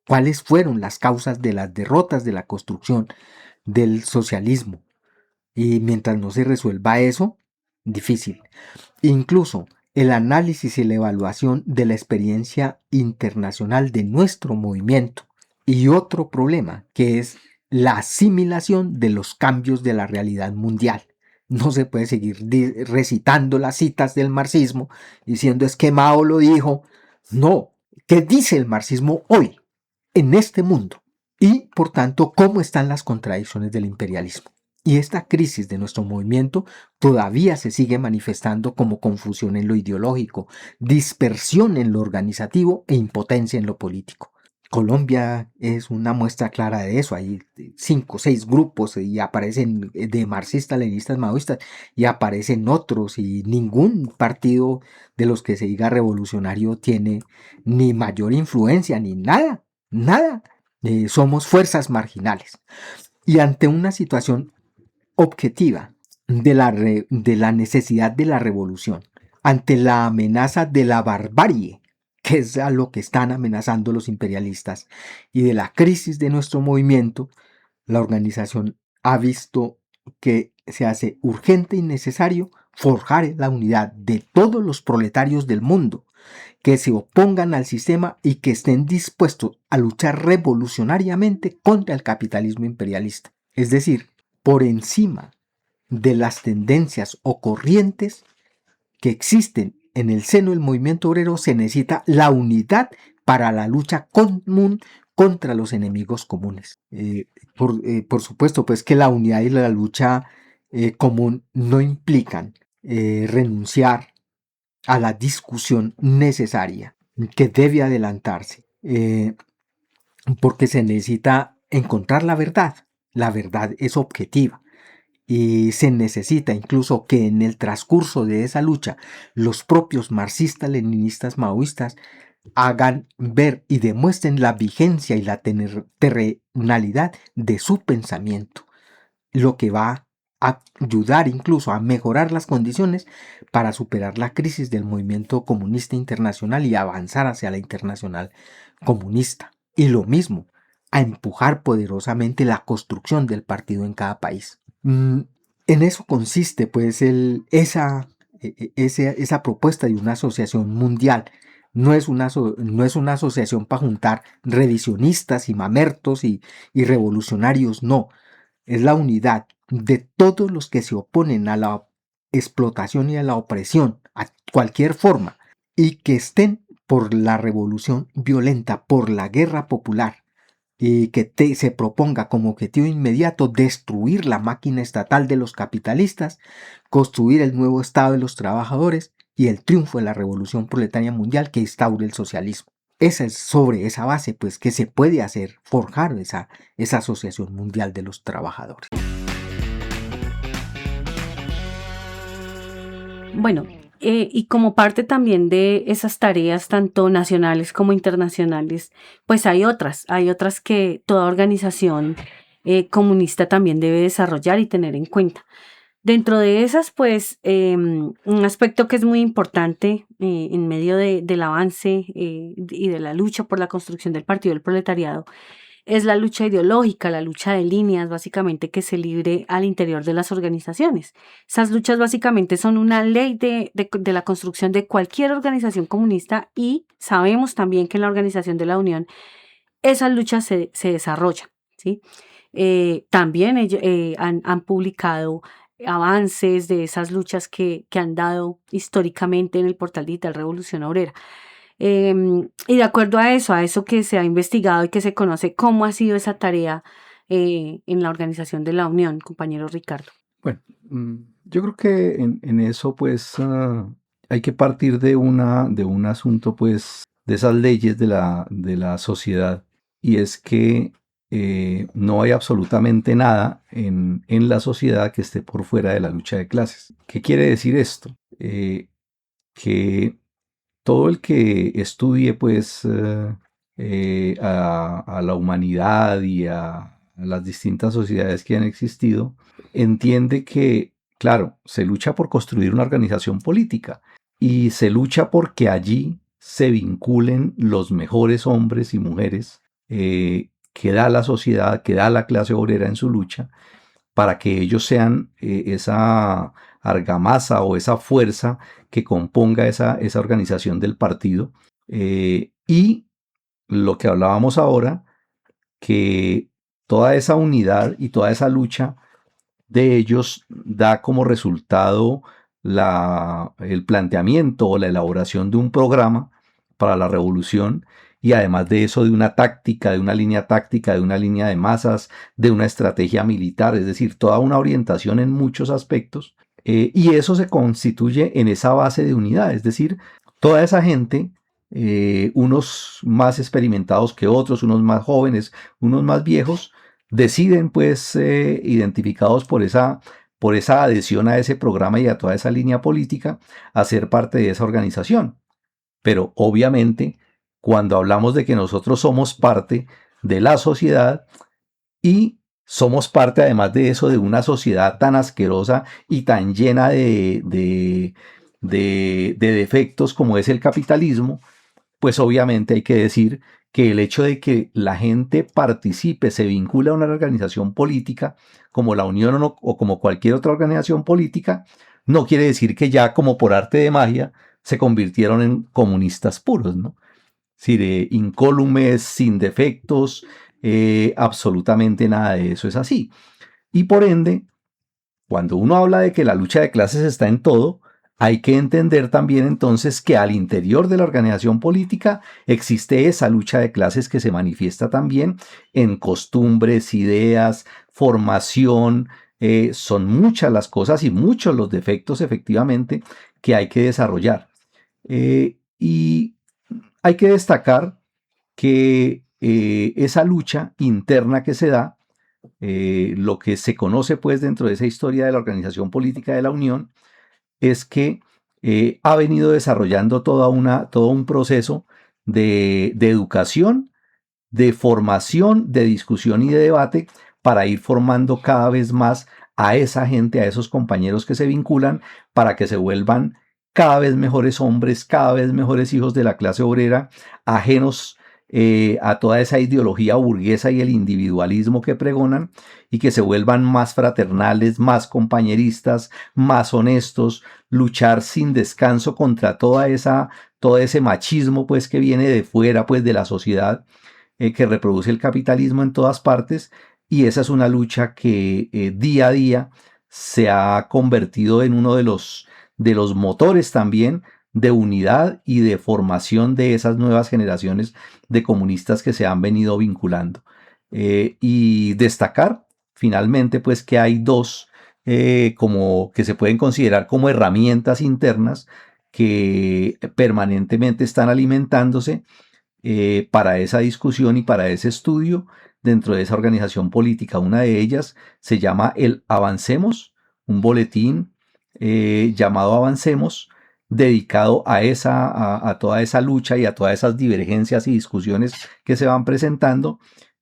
¿Cuáles fueron las causas de las derrotas de la construcción del socialismo? Y mientras no se resuelva eso, difícil. Incluso el análisis y la evaluación de la experiencia internacional de nuestro movimiento. Y otro problema, que es la asimilación de los cambios de la realidad mundial. No se puede seguir recitando las citas del marxismo diciendo es que Mao lo dijo. No, ¿qué dice el marxismo hoy en este mundo? Y por tanto, ¿cómo están las contradicciones del imperialismo? Y esta crisis de nuestro movimiento todavía se sigue manifestando como confusión en lo ideológico, dispersión en lo organizativo e impotencia en lo político. Colombia es una muestra clara de eso. Hay 5 o 6 grupos y aparecen de marxistas, leninistas, maoístas y aparecen otros y ningún partido de los que se diga revolucionario tiene ni mayor influencia ni nada, nada. somos fuerzas marginales. Y ante una situación objetiva de la necesidad de la revolución, ante la amenaza de la barbarie, que es a lo que están amenazando los imperialistas, y de la crisis de nuestro movimiento, la organización ha visto que se hace urgente y necesario forjar la unidad de todos los proletarios del mundo, que se opongan al sistema y que estén dispuestos a luchar revolucionariamente contra el capitalismo imperialista. Es decir, por encima de las tendencias o corrientes que existen en el seno del movimiento obrero, se necesita la unidad para la lucha común contra los enemigos comunes. Por supuesto, pues que la unidad y la lucha común no implican renunciar a la discusión necesaria que debe adelantarse, porque se necesita encontrar la verdad. La verdad es objetiva. Y se necesita incluso que en el transcurso de esa lucha los propios marxistas, leninistas, maoístas hagan ver y demuestren la vigencia y la terrenalidad de su pensamiento, lo que va a ayudar incluso a mejorar las condiciones para superar la crisis del movimiento comunista internacional y avanzar hacia la internacional comunista. Y lo mismo, a empujar poderosamente la construcción del partido en cada país. En eso consiste pues esa propuesta de una asociación mundial. No es una asociación para juntar revisionistas y mamertos y revolucionarios, no. Es la unidad de todos los que se oponen a la explotación y a la opresión, a cualquier forma, y que estén por la revolución violenta, por la guerra popular, y que se proponga como objetivo inmediato destruir la máquina estatal de los capitalistas, construir el nuevo Estado de los trabajadores y el triunfo de la revolución proletaria mundial que instaure el socialismo. Es sobre esa base pues que se puede hacer, forjar esa asociación mundial de los trabajadores. Bueno, y como parte también de esas tareas, tanto nacionales como internacionales, pues hay otras que toda organización comunista también debe desarrollar y tener en cuenta. Dentro de esas, pues, un aspecto que es muy importante en medio del avance y de la lucha por la construcción del Partido del Proletariado es la lucha ideológica, la lucha de líneas, básicamente, que se libre al interior de las organizaciones. Esas luchas básicamente son una ley de la construcción de cualquier organización comunista y sabemos también que en la Organización de la Unión esas luchas se desarrollan, ¿sí? También ellos han publicado avances de esas luchas que han dado históricamente en el portal digital Revolución Obrera. Y de acuerdo a eso que se ha investigado y que se conoce, ¿cómo ha sido esa tarea en la Organización de la Unión, compañero Ricardo? Bueno, yo creo que en eso pues hay que partir de un asunto pues de esas leyes de la sociedad, y es que no hay absolutamente nada en la sociedad que esté por fuera de la lucha de clases. ¿Qué quiere decir esto? Que todo el que estudie pues a la humanidad y a las distintas sociedades que han existido, entiende que, claro, se lucha por construir una organización política y se lucha porque allí se vinculen los mejores hombres y mujeres que da la sociedad, que da la clase obrera en su lucha, para que ellos sean esa argamasa o esa fuerza que componga esa organización del partido. Y lo que hablábamos ahora, que toda esa unidad y toda esa lucha de ellos da como resultado el planteamiento o la elaboración de un programa para la revolución, y además de eso de una táctica, de una línea táctica, de una línea de masas, de una estrategia militar, es decir, toda una orientación en muchos aspectos, y eso se constituye en esa base de unidad, es decir, toda esa gente, unos más experimentados que otros, unos más jóvenes, unos más viejos, deciden pues identificados por esa adhesión a ese programa y a toda esa línea política, a ser parte de esa organización. Pero obviamente, cuando hablamos de que nosotros somos parte, de la sociedad, y somos parte además de eso de una sociedad tan asquerosa y tan llena de defectos como es el capitalismo. Pues obviamente hay que decir que el hecho de que la gente participe, se vincule a una organización política como la Unión o como cualquier otra organización política, no quiere decir que ya como por arte de magia se convirtieron en comunistas puros, ¿no? Es decir, incólumes, sin defectos, absolutamente nada de eso es así. Y por ende, cuando uno habla de que la lucha de clases está en todo, hay que entender también entonces que al interior de la organización política existe esa lucha de clases que se manifiesta también en costumbres, ideas, formación. Son muchas las cosas y muchos los defectos efectivamente que hay que desarrollar. Y hay que destacar que esa lucha interna que se da, lo que se conoce pues dentro de esa historia de la organización política de la Unión, es que ha venido desarrollando todo un proceso de educación, de formación, de discusión y de debate para ir formando cada vez más a esa gente, a esos compañeros que se vinculan, para que se vuelvan cada vez mejores hombres, cada vez mejores hijos de la clase obrera, ajenos a toda esa ideología burguesa y el individualismo que pregonan, y que se vuelvan más fraternales, más compañeristas, más honestos, luchar sin descanso contra todo ese machismo pues que viene de fuera pues de la sociedad, que reproduce el capitalismo en todas partes. Y esa es una lucha que día a día se ha convertido en uno de los motores también de unidad y de formación de esas nuevas generaciones de comunistas que se han venido vinculando. Y destacar finalmente pues que hay dos como que se pueden considerar como herramientas internas que permanentemente están alimentándose para esa discusión y para ese estudio dentro de esa organización política. Una de ellas se llama el Avancemos, un boletín llamado Avancemos, dedicado a toda esa lucha y a todas esas divergencias y discusiones que se van presentando.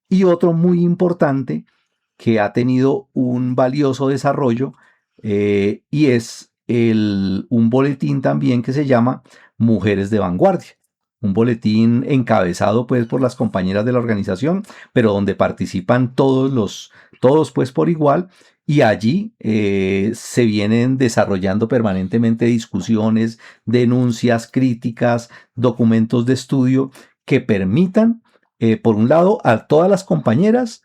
Y otro muy importante que ha tenido un valioso desarrollo, y es un boletín también que se llama Mujeres de Vanguardia. Un boletín encabezado pues por las compañeras de la organización, pero donde participan todos pues por igual. Y allí se vienen desarrollando permanentemente discusiones, denuncias, críticas, documentos de estudio que permitan, por un lado, a todas las compañeras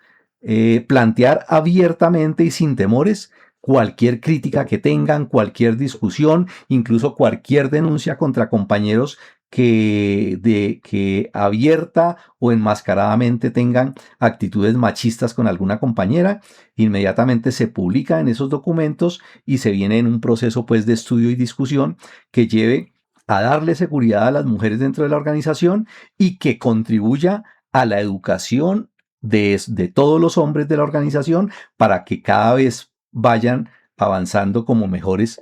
plantear abiertamente y sin temores cualquier crítica que tengan, cualquier discusión, incluso cualquier denuncia contra compañeros que abierta o enmascaradamente tengan actitudes machistas con alguna compañera. Inmediatamente se publica en esos documentos y se viene en un proceso pues de estudio y discusión que lleve a darle seguridad a las mujeres dentro de la organización y que contribuya a la educación de todos los hombres de la organización para que cada vez vayan avanzando como mejores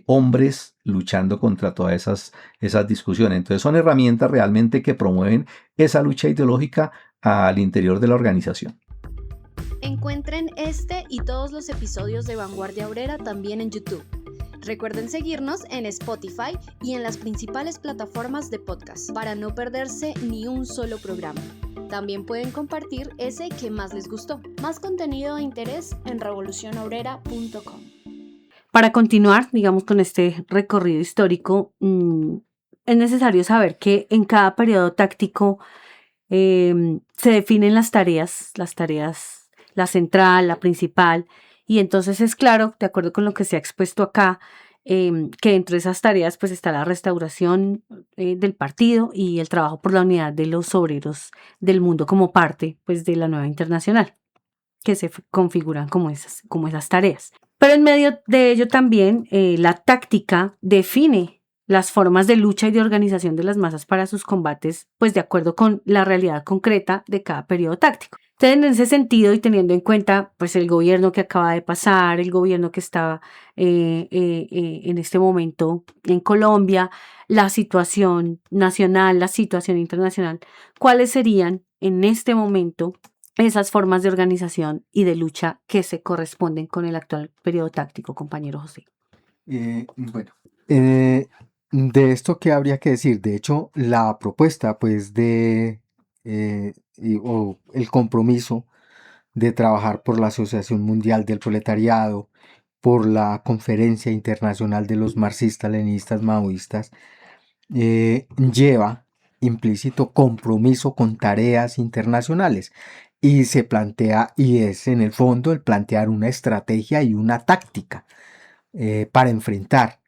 hombres luchando contra todas esas discusiones. Entonces son herramientas realmente que promueven esa lucha ideológica al interior de la organización. Encuentren este y todos los episodios de Vanguardia Obrera también en YouTube. Recuerden seguirnos en Spotify y en las principales plataformas de podcast para no perderse ni un solo programa. También pueden compartir ese que más les gustó. Más contenido de interés en revolucionobrera.com. Para continuar, digamos, con este recorrido histórico, es necesario saber que en cada periodo táctico se definen las tareas, la central, la principal, y entonces es claro, de acuerdo con lo que se ha expuesto acá, que dentro de esas tareas pues está la restauración del partido y el trabajo por la unidad de los obreros del mundo como parte pues de la nueva internacional, que se configuran como esas tareas. Pero en medio de ello también la táctica define las formas de lucha y de organización de las masas para sus combates, pues de acuerdo con la realidad concreta de cada periodo táctico. Entonces, en ese sentido y teniendo en cuenta pues el gobierno que acaba de pasar, el gobierno que está en este momento en Colombia, la situación nacional, la situación internacional, ¿cuáles serían en este momento esas formas de organización y de lucha que se corresponden con el actual periodo táctico, compañero José? Bueno, de esto que habría que decir, de hecho, la propuesta, pues, o el compromiso de trabajar por la Asociación Mundial del Proletariado, por la Conferencia Internacional de los Marxistas-Leninistas Maoístas, lleva implícito compromiso con tareas internacionales y se plantea, y es en el fondo el plantear una estrategia y una táctica para enfrentar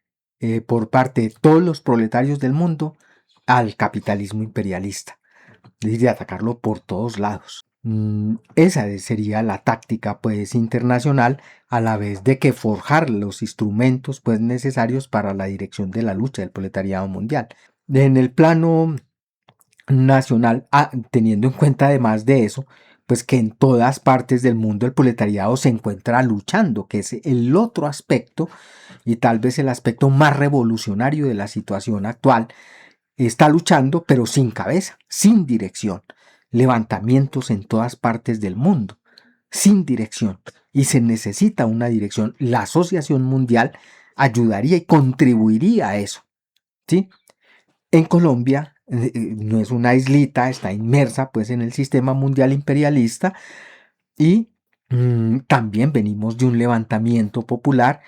por parte de todos los proletarios del mundo al capitalismo imperialista, es decir, de atacarlo por todos lados. Esa sería la táctica pues internacional, a la vez de que forjar los instrumentos pues necesarios para la dirección de la lucha del proletariado mundial. En el plano nacional, teniendo en cuenta además de eso, pues que en todas partes del mundo el proletariado se encuentra luchando, que es el otro aspecto y tal vez el aspecto más revolucionario de la situación actual. Está luchando pero sin cabeza, sin dirección. Levantamientos en todas partes del mundo, sin dirección. Y se necesita una dirección. La Asociación Mundial ayudaría y contribuiría a eso, ¿sí? En Colombia no es una islita, está inmersa pues en el sistema mundial imperialista y también venimos de un levantamiento popular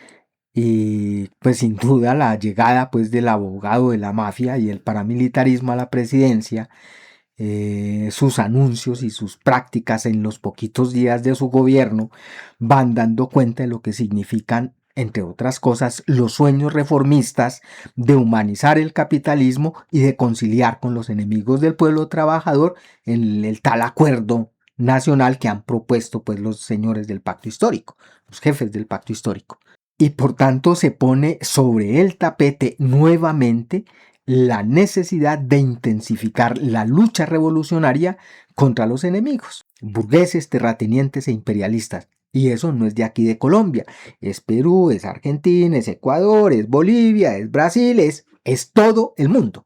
y pues sin duda la llegada pues del abogado de la mafia y el paramilitarismo a la presidencia, sus anuncios y sus prácticas en los poquitos días de su gobierno van dando cuenta de lo que significan, entre otras cosas, los sueños reformistas de humanizar el capitalismo y de conciliar con los enemigos del pueblo trabajador en el tal acuerdo nacional que han propuesto pues los señores del pacto histórico, los jefes del pacto histórico. Y por tanto se pone sobre el tapete nuevamente la necesidad de intensificar la lucha revolucionaria contra los enemigos, burgueses, terratenientes e imperialistas. Y eso no es de aquí de Colombia, es Perú, es Argentina, es Ecuador, es Bolivia, es Brasil, es todo el mundo,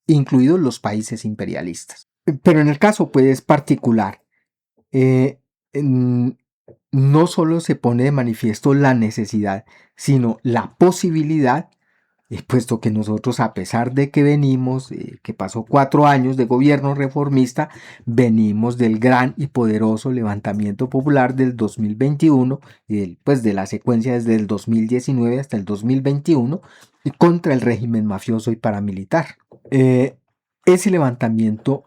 incluidos los países imperialistas. Pero en el caso pues particular, no solo se pone de manifiesto la necesidad, sino la posibilidad, puesto que nosotros, a pesar de que venimos, que pasó 4 años de gobierno reformista, venimos del gran y poderoso levantamiento popular del 2021, pues de la secuencia desde el 2019 hasta el 2021, contra el régimen mafioso y paramilitar. Ese levantamiento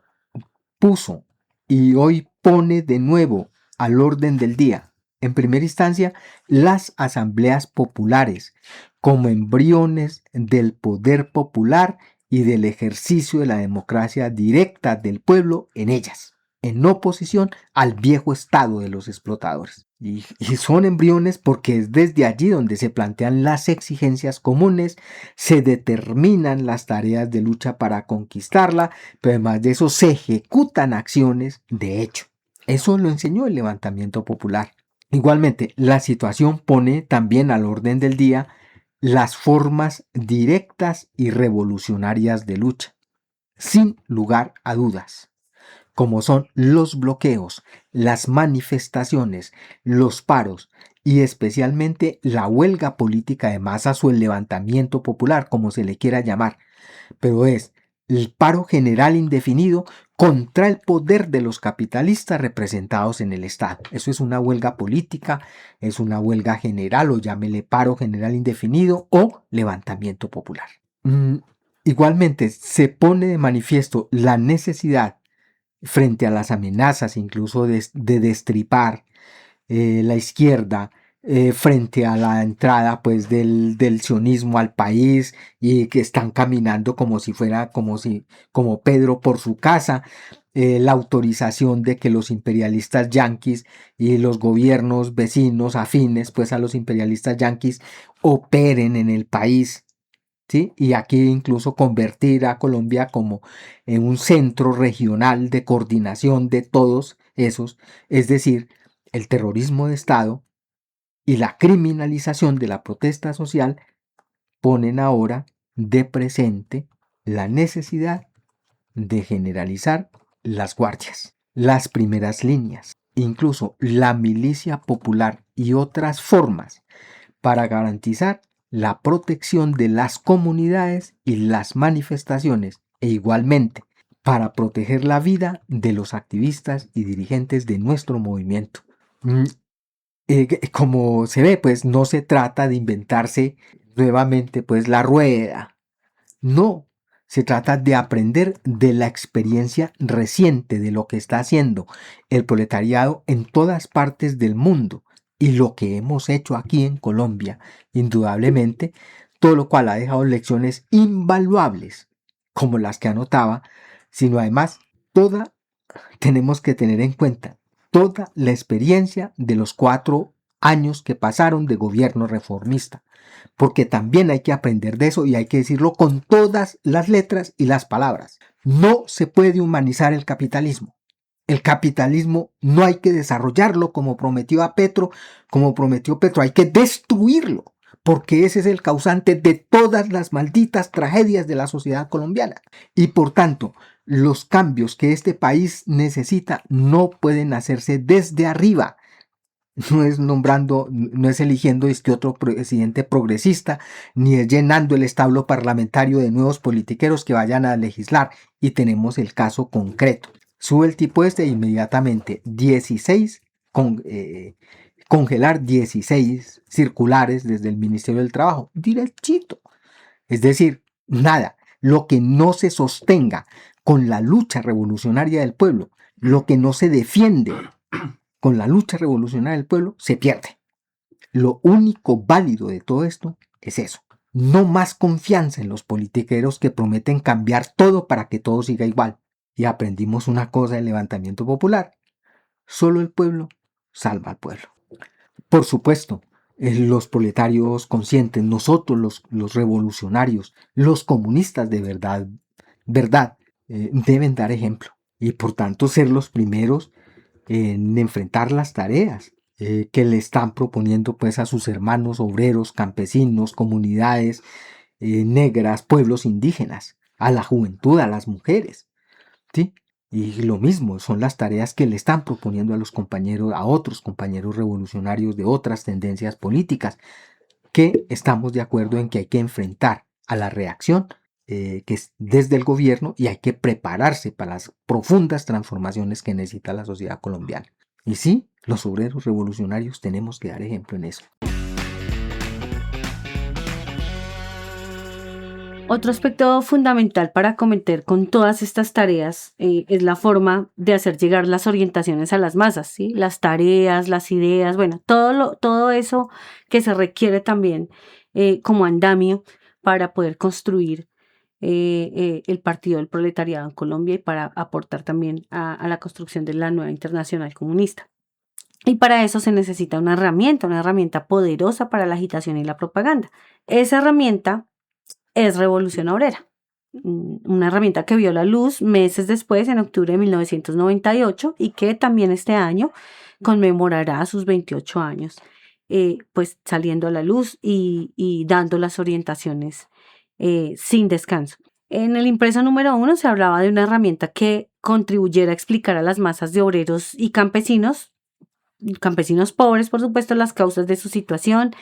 puso y hoy pone de nuevo al orden del día, en primera instancia, las asambleas populares como embriones del poder popular y del ejercicio de la democracia directa del pueblo en ellas, en oposición al viejo estado de los explotadores. Y son embriones porque es desde allí donde se plantean las exigencias comunes, se determinan las tareas de lucha para conquistarla, pero además de eso se ejecutan acciones de hecho. Eso lo enseñó el levantamiento popular. Igualmente, la situación pone también al orden del día las formas directas y revolucionarias de lucha, sin lugar a dudas, como son los bloqueos, las manifestaciones, los paros y especialmente la huelga política de masas o el levantamiento popular, como se le quiera llamar, pero es el paro general indefinido contra el poder de los capitalistas representados en el Estado. Eso es una huelga política, es una huelga general, o llámele paro general indefinido o levantamiento popular. Igualmente se pone de manifiesto la necesidad frente a las amenazas incluso de destripar la izquierda, frente a la entrada pues del sionismo al país y que están caminando como Pedro por su casa, la autorización de que los imperialistas yanquis y los gobiernos vecinos afines pues a los imperialistas yanquis operen en el país, ¿sí? Y aquí incluso convertir a Colombia como en un centro regional de coordinación de todos esos, es decir, el terrorismo de Estado y la criminalización de la protesta social ponen ahora de presente la necesidad de generalizar las guardias, las primeras líneas, incluso la milicia popular y otras formas para garantizar la protección de las comunidades y las manifestaciones e igualmente para proteger la vida de los activistas y dirigentes de nuestro movimiento. Como se ve, pues no se trata de inventarse nuevamente pues la rueda. No, se trata de aprender de la experiencia reciente de lo que está haciendo el proletariado en todas partes del mundo y lo que hemos hecho aquí en Colombia, indudablemente, todo lo cual ha dejado lecciones invaluables, como las que anotaba, sino además tenemos que tener en cuenta toda la experiencia de los 4 años que pasaron de gobierno reformista, porque también hay que aprender de eso y hay que decirlo con todas las letras y las palabras. No se puede humanizar el capitalismo. El capitalismo no hay que desarrollarlo como prometió Petro, hay que destruirlo, porque ese es el causante de todas las malditas tragedias de la sociedad colombiana. Y por tanto, los cambios que este país necesita no pueden hacerse desde arriba. No es eligiendo otro presidente progresista, ni es llenando el establo parlamentario de nuevos politiqueros que vayan a legislar. Y tenemos el caso concreto. Sube el tipo inmediatamente 16, congelar 16 circulares desde el Ministerio del Trabajo, derechito. Es decir, nada, lo que no se sostenga con la lucha revolucionaria del pueblo, lo que no se defiende con la lucha revolucionaria del pueblo, se pierde. Lo único válido de todo esto es eso. No más confianza en los politiqueros que prometen cambiar todo para que todo siga igual. Y aprendimos una cosa del levantamiento popular. Solo el pueblo salva al pueblo. Por supuesto, los proletarios conscientes, nosotros los revolucionarios, los comunistas de verdad, deben dar ejemplo. Y por tanto ser los primeros en enfrentar las tareas que le están proponiendo pues a sus hermanos obreros, campesinos, comunidades negras, pueblos indígenas, a la juventud, a las mujeres, ¿sí? Y lo mismo son las tareas que le están proponiendo a otros compañeros revolucionarios de otras tendencias políticas, que estamos de acuerdo en que hay que enfrentar a la reacción que es desde el gobierno, y hay que prepararse para las profundas transformaciones que necesita la sociedad colombiana. Y sí, los obreros revolucionarios tenemos que dar ejemplo en eso. Otro aspecto fundamental para acometer con todas estas tareas es la forma de hacer llegar las orientaciones a las masas, ¿sí? Las tareas, las ideas, bueno, todo eso que se requiere también como andamio para poder construir el Partido del Proletariado en Colombia y para aportar también a la construcción de la nueva internacional comunista. Y para eso se necesita una herramienta poderosa para la agitación y la propaganda. Esa herramienta es Revolución Obrera, una herramienta que vio la luz meses después, en octubre de 1998, y que también este año conmemorará sus 28 años, pues saliendo a la luz y dando las orientaciones sin descanso. En el impreso número 1 se hablaba de una herramienta que contribuyera a explicar a las masas de obreros y campesinos pobres, por supuesto, las causas de su situación,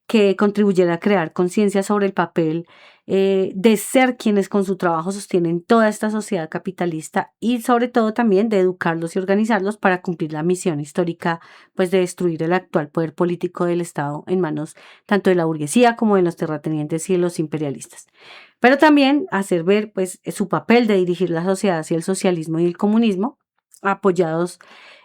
que contribuyera a crear conciencia sobre el papel de ser quienes con su trabajo sostienen toda esta sociedad capitalista, y sobre todo también de educarlos y organizarlos para cumplir la misión histórica pues de destruir el actual poder político del Estado en manos tanto de la burguesía como de los terratenientes y de los imperialistas. Pero también hacer ver pues su papel de dirigir la sociedad hacia el socialismo y el comunismo, apoyados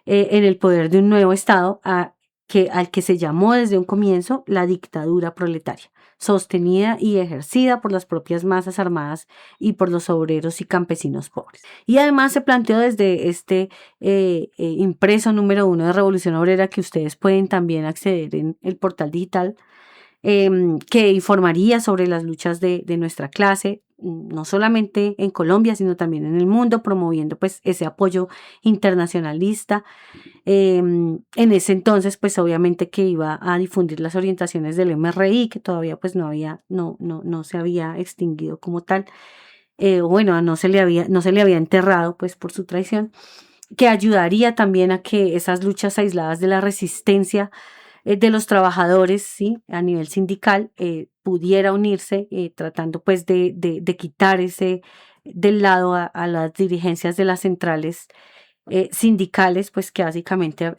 en el poder de un nuevo Estado al que se llamó desde un comienzo la dictadura proletaria, sostenida y ejercida por las propias masas armadas y por los obreros y campesinos pobres. Y además se planteó desde este impreso número 1 de Revolución Obrera, que ustedes pueden también acceder en el portal digital, que informaría sobre las luchas de nuestra clase, no solamente en Colombia, sino también en el mundo, promoviendo pues ese apoyo internacionalista. En ese entonces, pues obviamente que iba a difundir las orientaciones del MRI, que todavía pues no se había extinguido como tal. bueno, no se le había enterrado pues por su traición, que ayudaría también a que esas luchas aisladas de la resistencia de los trabajadores, ¿sí? A nivel sindical, pudiera unirse, tratando pues de quitar ese del lado a las dirigencias de las centrales sindicales, pues que básicamente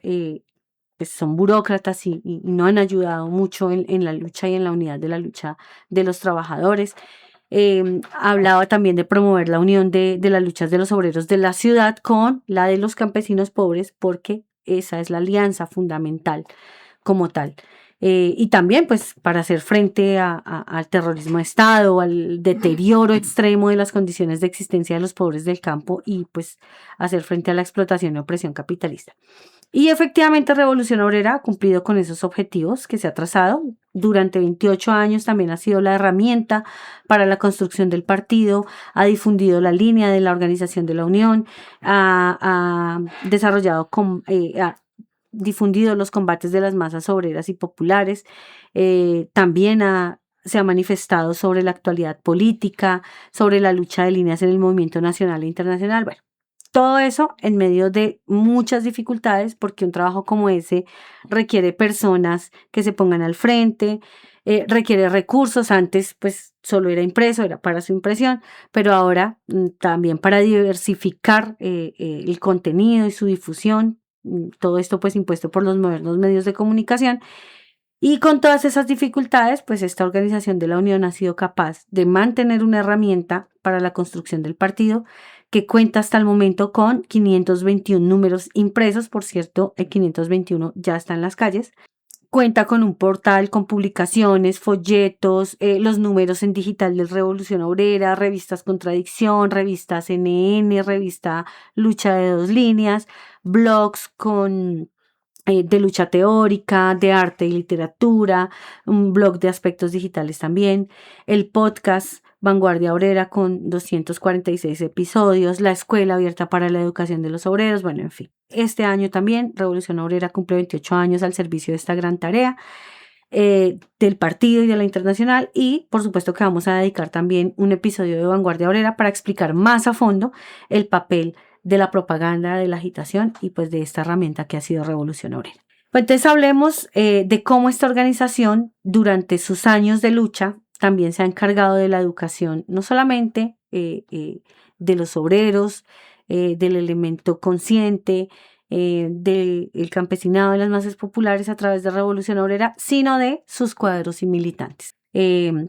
pues son burócratas y no han ayudado mucho en la lucha y en la unidad de la lucha de los trabajadores. Hablaba también de promover la unión de las luchas de los obreros de la ciudad con la de los campesinos pobres, porque esa es la alianza fundamental como tal. Y también pues para hacer frente al terrorismo de Estado, al deterioro extremo de las condiciones de existencia de los pobres del campo y pues hacer frente a la explotación y opresión capitalista. Y efectivamente Revolución Obrera ha cumplido con esos objetivos que se ha trazado. Durante 28 años también ha sido la herramienta para la construcción del partido, ha difundido la línea de la organización de la Unión, ha desarrollado, ha difundido los combates de las masas obreras y populares, también se ha manifestado sobre la actualidad política, sobre la lucha de líneas en el movimiento nacional e internacional. Bueno, todo eso en medio de muchas dificultades, porque un trabajo como ese requiere personas que se pongan al frente, requiere recursos. Antes pues solo era impreso, era para su impresión, pero ahora también para diversificar el contenido y su difusión. Todo esto pues impuesto por los modernos medios de comunicación. Y con todas esas dificultades, pues esta organización de la Unión ha sido capaz de mantener una herramienta para la construcción del partido que cuenta hasta el momento con 521 números impresos. Por cierto, el 521 ya está en las calles. Cuenta con un portal con publicaciones, folletos, los números en digital de Revolución Obrera, revistas Contradicción, revista CNN, revista Lucha de Dos Líneas, blogs de lucha teórica, de arte y literatura, un blog de aspectos digitales también, el podcast Vanguardia Obrera con 246 episodios, la Escuela Abierta para la Educación de los Obreros, bueno, en fin. Este año también Revolución Obrera cumple 28 años al servicio de esta gran tarea del partido y de la internacional, y por supuesto que vamos a dedicar también un episodio de Vanguardia Obrera para explicar más a fondo el papel de la propaganda, de la agitación y pues de esta herramienta que ha sido Revolución Obrera. Pues entonces hablemos de cómo esta organización durante sus años de lucha también se ha encargado de la educación, no solamente de los obreros, del elemento consciente, del campesinado, de las masas populares a través de Revolución Obrera, sino de sus cuadros y militantes.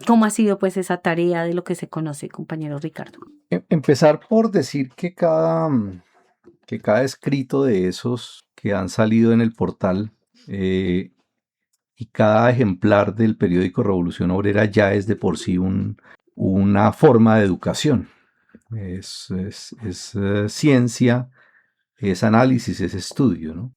¿Cómo ha sido pues esa tarea de lo que se conoce, compañero Ricardo? Empezar por decir que cada escrito de esos que han salido en el portal y cada ejemplar del periódico Revolución Obrera ya es de por sí una forma de educación. Es ciencia, es análisis, es estudio, ¿no?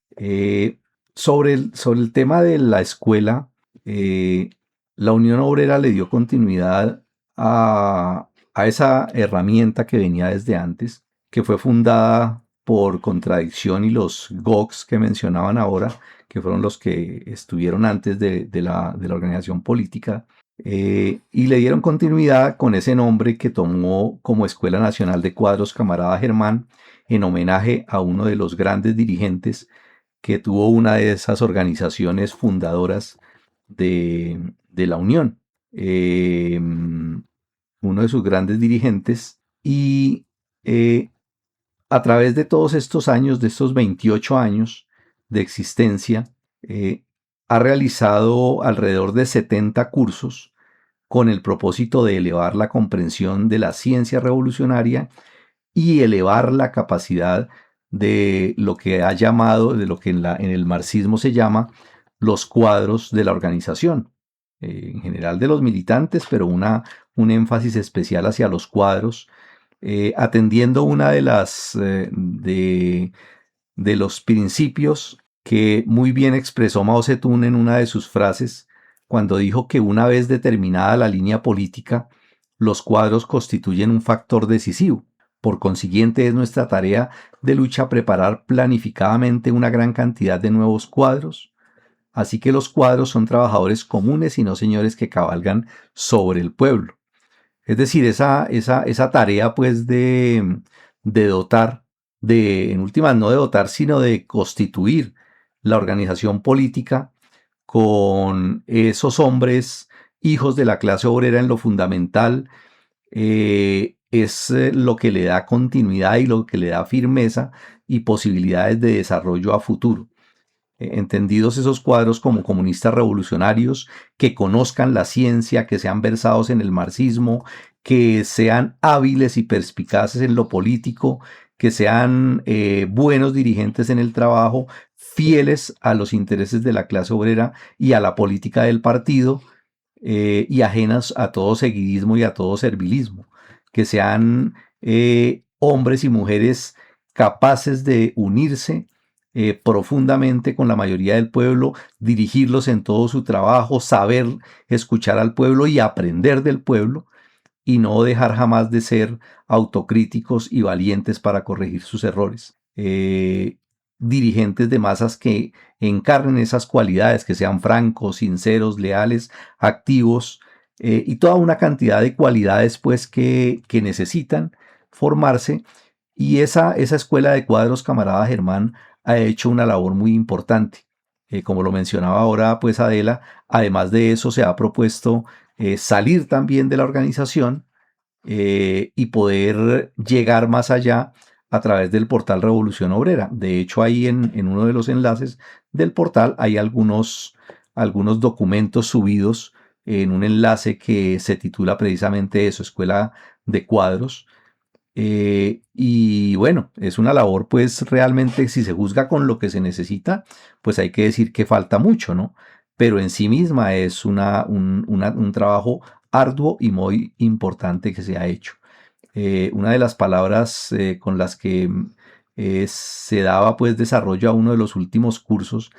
Sobre el tema de la escuela, la Unión Obrera le dio continuidad a esa herramienta que venía desde antes, que fue fundada por Contradicción y los GOCs que mencionaban ahora, que fueron los que estuvieron antes de la organización política, y le dieron continuidad con ese nombre que tomó como Escuela Nacional de Cuadros Camarada Germán, en homenaje a uno de los grandes dirigentes que tuvo una de esas organizaciones fundadoras de la Unión. Uno de sus grandes dirigentes, y a través de todos estos años, de estos 28 años de existencia, ha realizado alrededor de 70 cursos con el propósito de elevar la comprensión de la ciencia revolucionaria y elevar la capacidad de lo que ha llamado, de lo que en el marxismo se llama los cuadros de la organización, en general de los militantes, pero un énfasis especial hacia los cuadros, atendiendo una de los principios que muy bien expresó Mao Zedong en una de sus frases, cuando dijo que una vez determinada la línea política, los cuadros constituyen un factor decisivo. Por consiguiente, es nuestra tarea de lucha preparar planificadamente una gran cantidad de nuevos cuadros. Así que los cuadros son trabajadores comunes y no señores que cabalgan sobre el pueblo. Es decir, esa tarea pues de dotar, en últimas no de dotar, sino de constituir la organización política con esos hombres, hijos de la clase obrera en lo fundamental, es lo que le da continuidad y lo que le da firmeza y posibilidades de desarrollo a futuro. Entendidos esos cuadros como comunistas revolucionarios, que conozcan la ciencia, que sean versados en el marxismo, que sean hábiles y perspicaces en lo político, que sean buenos dirigentes en el trabajo, fieles a los intereses de la clase obrera y a la política del partido, y ajenas a todo seguidismo y a todo servilismo, que sean hombres y mujeres capaces de unirse profundamente con la mayoría del pueblo, dirigirlos en todo su trabajo, saber escuchar al pueblo y aprender del pueblo, y no dejar jamás de ser autocríticos y valientes para corregir sus errores. Dirigentes de masas que encarnen esas cualidades, que sean francos, sinceros, leales, activos, y toda una cantidad de cualidades pues que necesitan formarse. Y esa escuela de cuadros, camarada Germán, ha hecho una labor muy importante. Como lo mencionaba ahora pues Adela, además de eso se ha propuesto salir también de la organización y poder llegar más allá a través del portal Revolución Obrera. De hecho, ahí en uno de los enlaces del portal hay algunos documentos subidos en un enlace que se titula precisamente eso, Escuela de Cuadros. Y bueno, es una labor pues realmente, si se juzga con lo que se necesita, pues hay que decir que falta mucho, ¿no? Pero en sí misma es un trabajo arduo y muy importante que se ha hecho. Una de las palabras con las que se daba pues desarrollo a uno de los últimos cursos,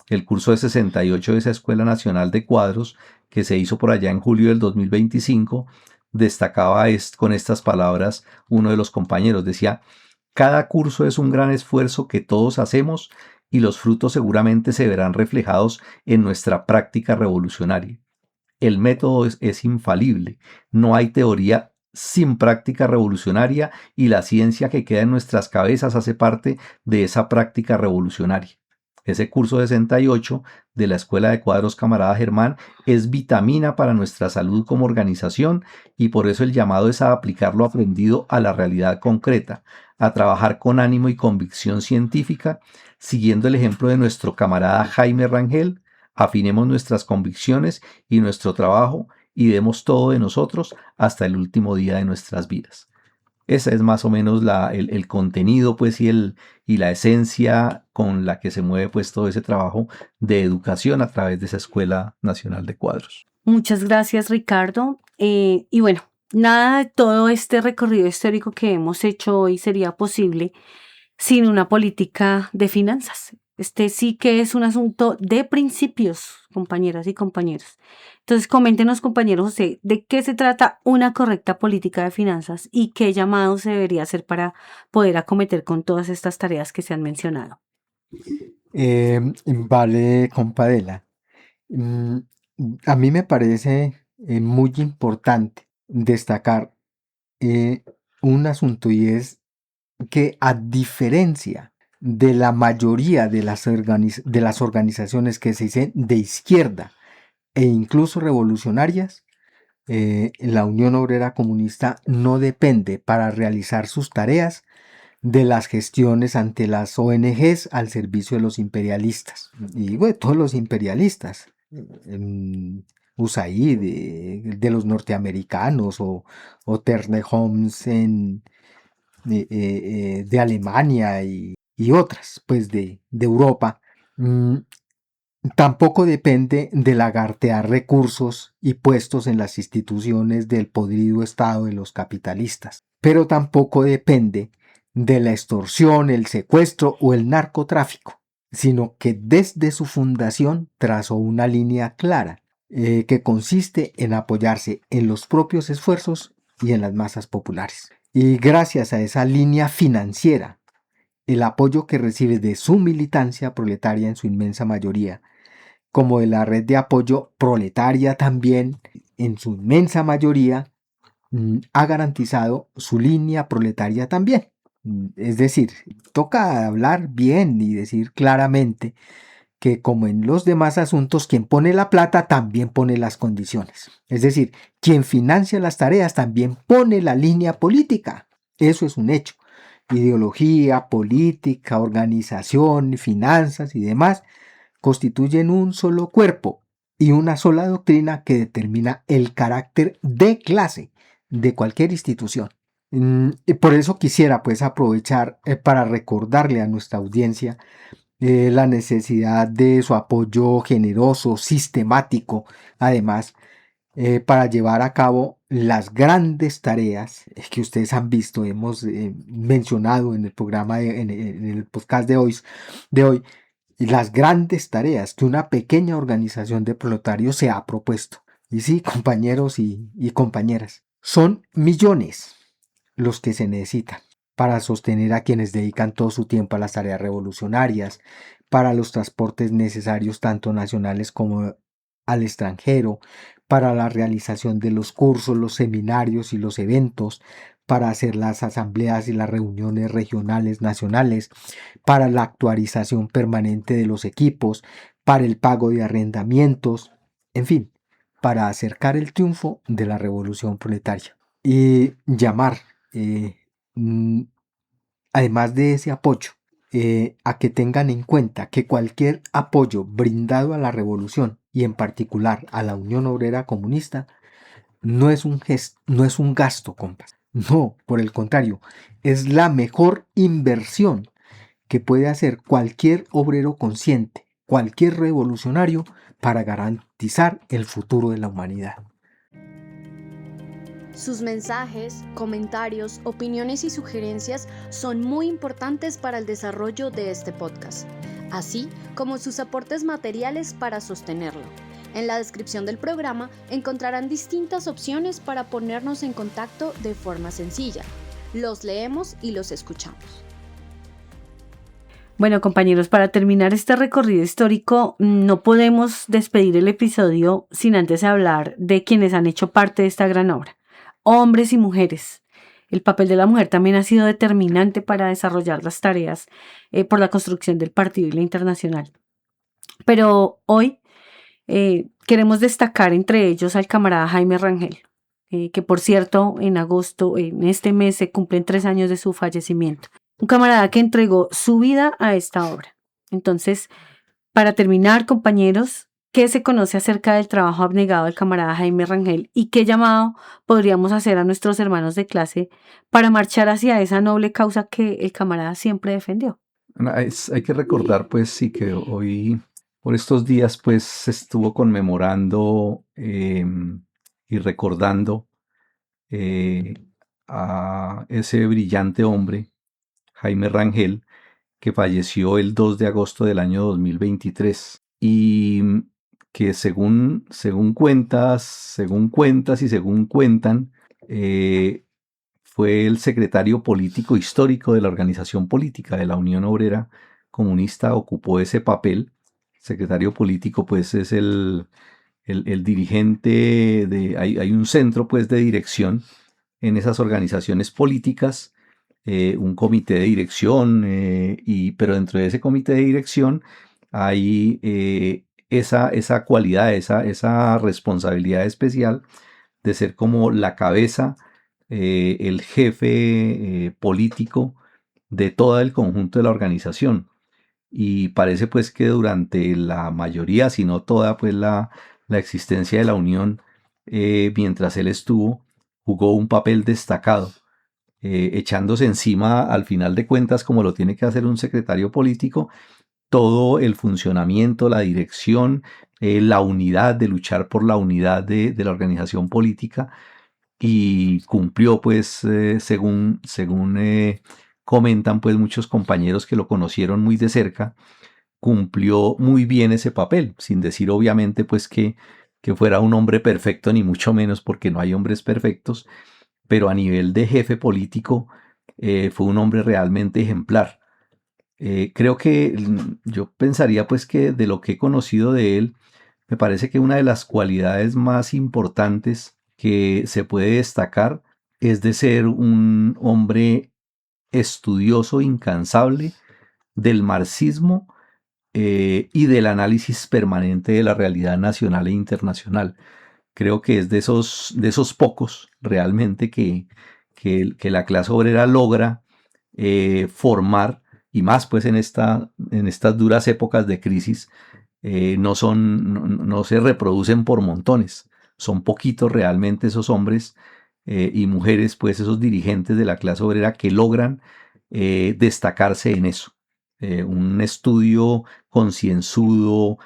el curso de 68 de esa Escuela Nacional de Cuadros, que se hizo por allá en julio del 2025, destacaba con estas palabras uno de los compañeros, decía: cada curso es un gran esfuerzo que todos hacemos y los frutos seguramente se verán reflejados en nuestra práctica revolucionaria. El método es infalible, no hay teoría sin práctica revolucionaria, y la ciencia que queda en nuestras cabezas hace parte de esa práctica revolucionaria. Ese curso 68 de la Escuela de Cuadros Camarada Germán es vitamina para nuestra salud como organización, y por eso el llamado es a aplicar lo aprendido a la realidad concreta, a trabajar con ánimo y convicción científica, siguiendo el ejemplo de nuestro camarada Jaime Rangel. Afinemos nuestras convicciones y nuestro trabajo y demos todo de nosotros hasta el último día de nuestras vidas. Ese es más o menos el contenido pues y la esencia con la que se mueve pues todo ese trabajo de educación a través de esa Escuela Nacional de Cuadros. Muchas gracias, Ricardo. Y bueno, nada de todo este recorrido histórico que hemos hecho hoy sería posible sin una política de finanzas. Este sí que es un asunto de principios, compañeras y compañeros. Entonces, coméntenos, compañero José, de qué se trata una correcta política de finanzas y qué llamado se debería hacer para poder acometer con todas estas tareas que se han mencionado. Vale, compadela. A mí me parece muy importante destacar un asunto, y es que, a diferencia de la mayoría de las organizaciones que se dicen de izquierda e incluso revolucionarias, la Unión Obrera Comunista no depende para realizar sus tareas de las gestiones ante las ONGs al servicio de los imperialistas. Y bueno, todos los imperialistas, USAID, de los norteamericanos, o Terne Homs de Alemania y otras, pues de Europa. Tampoco depende de lagartear recursos y puestos en las instituciones del podrido Estado de los capitalistas, pero tampoco depende de la extorsión, el secuestro o el narcotráfico, sino que desde su fundación trazó una línea clara que consiste en apoyarse en los propios esfuerzos y en las masas populares. Y gracias a esa línea financiera, el apoyo que recibe de su militancia proletaria en su inmensa mayoría, como de la red de apoyo proletaria también en su inmensa mayoría, ha garantizado su línea proletaria también. Es decir, toca hablar bien y decir claramente que, como en los demás asuntos, quien pone la plata también pone las condiciones. Es decir, quien financia las tareas también pone la línea política. Eso es un hecho. Ideología, política, organización, finanzas y demás constituyen un solo cuerpo y una sola doctrina que determina el carácter de clase de cualquier institución. Y por eso quisiera pues aprovechar para recordarle a nuestra audiencia la necesidad de su apoyo generoso, sistemático, además, para llevar a cabo las grandes tareas que ustedes han visto, hemos mencionado en el programa, en el podcast de hoy, las grandes tareas que una pequeña organización de proletarios se ha propuesto. Y sí, compañeros y compañeras, son millones los que se necesitan para sostener a quienes dedican todo su tiempo a las tareas revolucionarias, para los transportes necesarios tanto nacionales como al extranjero, para la realización de los cursos, los seminarios y los eventos, para hacer las asambleas y las reuniones regionales, nacionales, para la actualización permanente de los equipos, para el pago de arrendamientos, en fin, para acercar el triunfo de la revolución proletaria. Y llamar, además de ese apoyo, a que tengan en cuenta que cualquier apoyo brindado a la revolución y en particular a la Unión Obrera Comunista no es un gasto, compas. No, por el contrario, es la mejor inversión que puede hacer cualquier obrero consciente, cualquier revolucionario, para garantizar el futuro de la humanidad. Sus mensajes, comentarios, opiniones y sugerencias son muy importantes para el desarrollo de este podcast, así como sus aportes materiales para sostenerlo. En la descripción del programa encontrarán distintas opciones para ponernos en contacto de forma sencilla. Los leemos y los escuchamos. Bueno, compañeros, para terminar este recorrido histórico, no podemos despedir el episodio sin antes hablar de quienes han hecho parte de esta gran obra. Hombres y mujeres. El papel de la mujer también ha sido determinante para desarrollar las tareas por la construcción del partido y la internacional. Pero hoy queremos destacar entre ellos al camarada Jaime Rangel, que por cierto en agosto, en este mes, se cumplen 3 años de su fallecimiento. Un camarada que entregó su vida a esta obra. Entonces, para terminar, compañeros, ¿qué se conoce acerca del trabajo abnegado del camarada Jaime Rangel y qué llamado podríamos hacer a nuestros hermanos de clase para marchar hacia esa noble causa que el camarada siempre defendió? Hay que recordar, pues, sí, que hoy, por estos días, pues, se estuvo conmemorando y recordando a ese brillante hombre, Jaime Rangel, que falleció el 2 de agosto del año 2023 y que según cuentan, fue el secretario político histórico de la organización política de la Unión Obrera Comunista, ocupó ese papel. Secretario político, pues, es el dirigente hay un centro, pues, de dirección en esas organizaciones políticas, un comité de dirección, pero dentro de ese comité de dirección hay esa cualidad, esa responsabilidad especial de ser como la cabeza, el jefe político de todo el conjunto de la organización. Y parece, pues, que durante la mayoría, si no toda, pues, la existencia de la Unión, mientras él estuvo, jugó un papel destacado, echándose encima, al final de cuentas, como lo tiene que hacer un secretario político, todo el funcionamiento, la dirección, la unidad, de luchar por la unidad de la organización política, y cumplió, pues, según comentan, pues, muchos compañeros que lo conocieron muy de cerca, cumplió muy bien ese papel, sin decir obviamente, pues, que fuera un hombre perfecto, ni mucho menos, porque no hay hombres perfectos, pero a nivel de jefe político fue un hombre realmente ejemplar. Creo que yo pensaría, pues, que de lo que he conocido de él, me parece que una de las cualidades más importantes que se puede destacar es de ser un hombre estudioso incansable del marxismo y del análisis permanente de la realidad nacional e internacional. Creo que es de esos pocos realmente que la clase obrera logra formar, y más pues en estas duras épocas de crisis, no se reproducen por montones. Son poquitos realmente esos hombres y mujeres, pues esos dirigentes de la clase obrera que logran destacarse en eso. Un estudio concienzudo,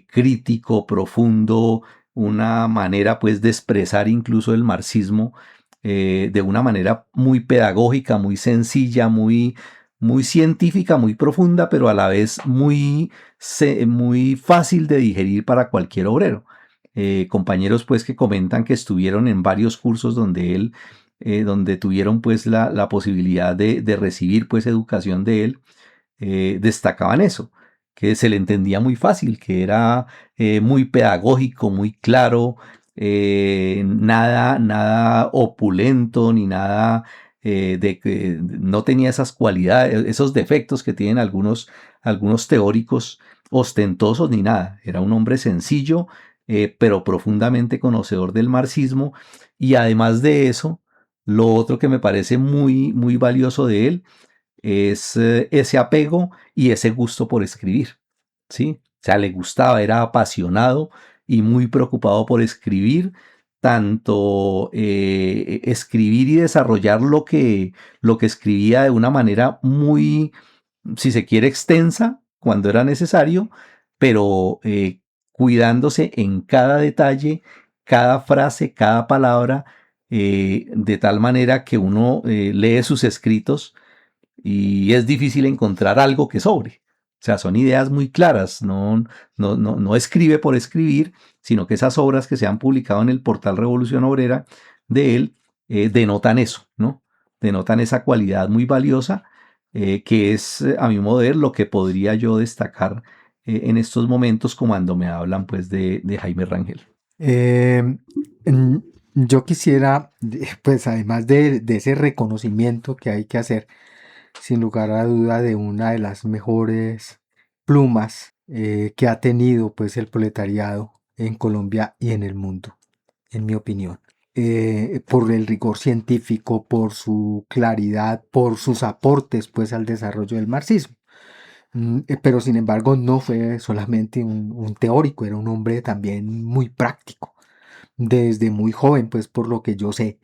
crítico, profundo, una manera pues de expresar incluso el marxismo de una manera muy pedagógica, muy sencilla, muy científica, muy profunda, pero a la vez muy fácil de digerir para cualquier obrero. Compañeros pues que comentan que estuvieron en varios cursos donde tuvieron pues la posibilidad de recibir pues educación de él, destacaban eso, que se le entendía muy fácil, que era muy pedagógico, muy claro, nada opulento ni nada de que no tenía esas cualidades, esos defectos que tienen algunos teóricos ostentosos ni nada. Era un hombre sencillo, pero profundamente conocedor del marxismo, y además de eso, lo otro que me parece muy valioso de él es ese apego y ese gusto por escribir, ¿sí? O sea, le gustaba, era apasionado y muy preocupado por escribir, tanto escribir y desarrollar lo que escribía de una manera muy, si se quiere, extensa cuando era necesario, pero cuidándose en cada detalle, cada frase, cada palabra, de tal manera que uno lee sus escritos y es difícil encontrar algo que sobre. O sea, son ideas muy claras, no escribe por escribir, sino que esas obras que se han publicado en el portal Revolución Obrera de él denotan eso, ¿no? Denotan esa cualidad muy valiosa que es, a mi modo de ver, lo que podría yo destacar en estos momentos cuando me hablan pues de Jaime Rangel. Eh, mm, yo quisiera, pues además de ese reconocimiento que hay que hacer, sin lugar a duda, de una de las mejores plumas que ha tenido pues el proletariado en Colombia y en el mundo, en mi opinión. Por el rigor científico, por su claridad, por sus aportes pues al desarrollo del marxismo. Pero sin embargo no fue solamente un teórico, era un hombre también muy práctico. Desde muy joven, pues por lo que yo sé,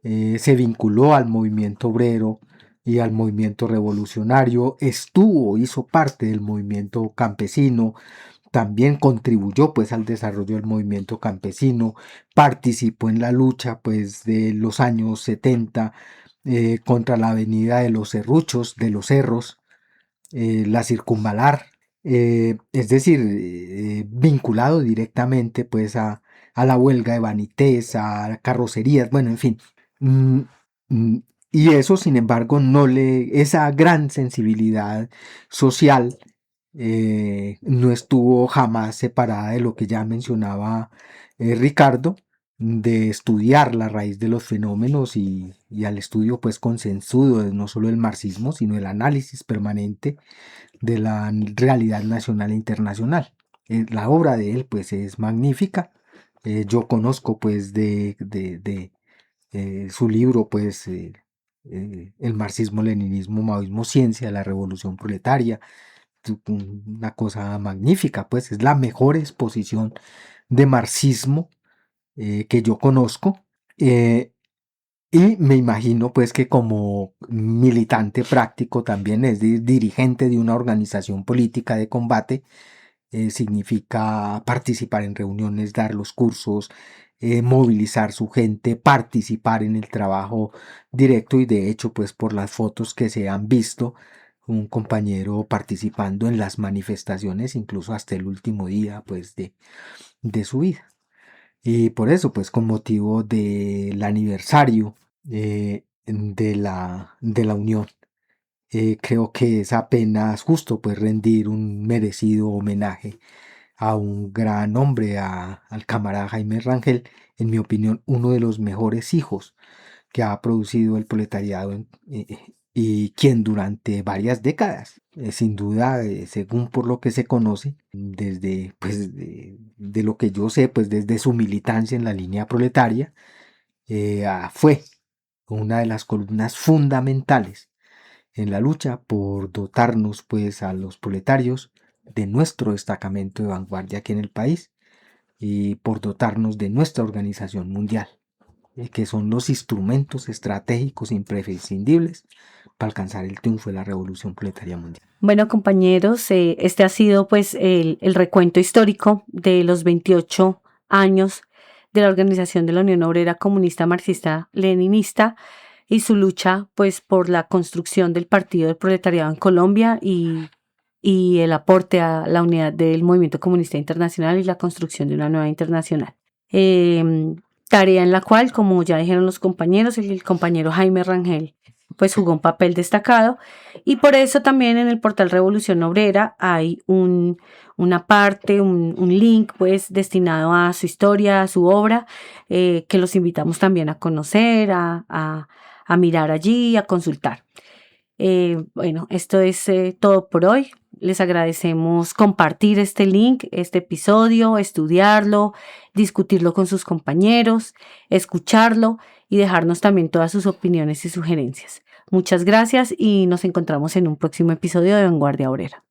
se vinculó al movimiento obrero y al movimiento revolucionario, hizo parte del movimiento campesino, también contribuyó pues al desarrollo del movimiento campesino, participó en la lucha pues de los años 70 contra la avenida de los Serruchos, de los Cerros, la Circunvalar, es decir, vinculado directamente pues a la huelga de vanités, a carrocerías, bueno, en fin. Mm, mm, y eso, sin embargo, esa gran sensibilidad social no estuvo jamás separada de lo que ya mencionaba Ricardo, de estudiar la raíz de los fenómenos y al estudio pues concienzudo de no solo el marxismo, sino el análisis permanente de la realidad nacional e internacional. La obra de él pues es magnífica. Yo conozco pues de su libro pues el marxismo, leninismo, maoísmo, ciencia de la revolución proletaria, una cosa magnífica, pues es la mejor exposición de marxismo que yo conozco. Y me imagino pues que como militante práctico también es dirigente de una organización política de combate, significa participar en reuniones, dar los cursos, movilizar su gente, participar en el trabajo directo, y de hecho pues por las fotos que se han visto, un compañero participando en las manifestaciones incluso hasta el último día pues de su vida. Y por eso, pues con motivo del aniversario de la Unión, creo que es apenas justo pues rendir un merecido homenaje a un gran hombre, al camarada Jaime Rangel, en mi opinión, uno de los mejores hijos que ha producido el proletariado y quien durante varias décadas, sin duda, según por lo que se conoce, desde, pues, de lo que yo sé, pues desde su militancia en la línea proletaria, fue una de las columnas fundamentales en la lucha por dotarnos, pues, a los proletarios de nuestro destacamento de vanguardia aquí en el país y por dotarnos de nuestra organización mundial, que son los instrumentos estratégicos imprescindibles para alcanzar el triunfo de la revolución proletaria mundial. Bueno, compañeros, este ha sido pues el recuento histórico de los 28 años de la organización de la Unión Obrera Comunista Marxista Leninista y su lucha pues por la construcción del Partido del Proletariado en Colombia y el aporte a la unidad del movimiento comunista internacional y la construcción de una nueva internacional. Tarea en la cual, como ya dijeron los compañeros, el compañero Jaime Rangel pues jugó un papel destacado, y por eso también en el portal Revolución Obrera hay una parte, un link pues destinado a su historia, a su obra, que los invitamos también a conocer, a mirar allí, a consultar. Bueno, esto es todo por hoy. Les agradecemos compartir este link, este episodio, estudiarlo, discutirlo con sus compañeros, escucharlo y dejarnos también todas sus opiniones y sugerencias. Muchas gracias y nos encontramos en un próximo episodio de Vanguardia Obrera.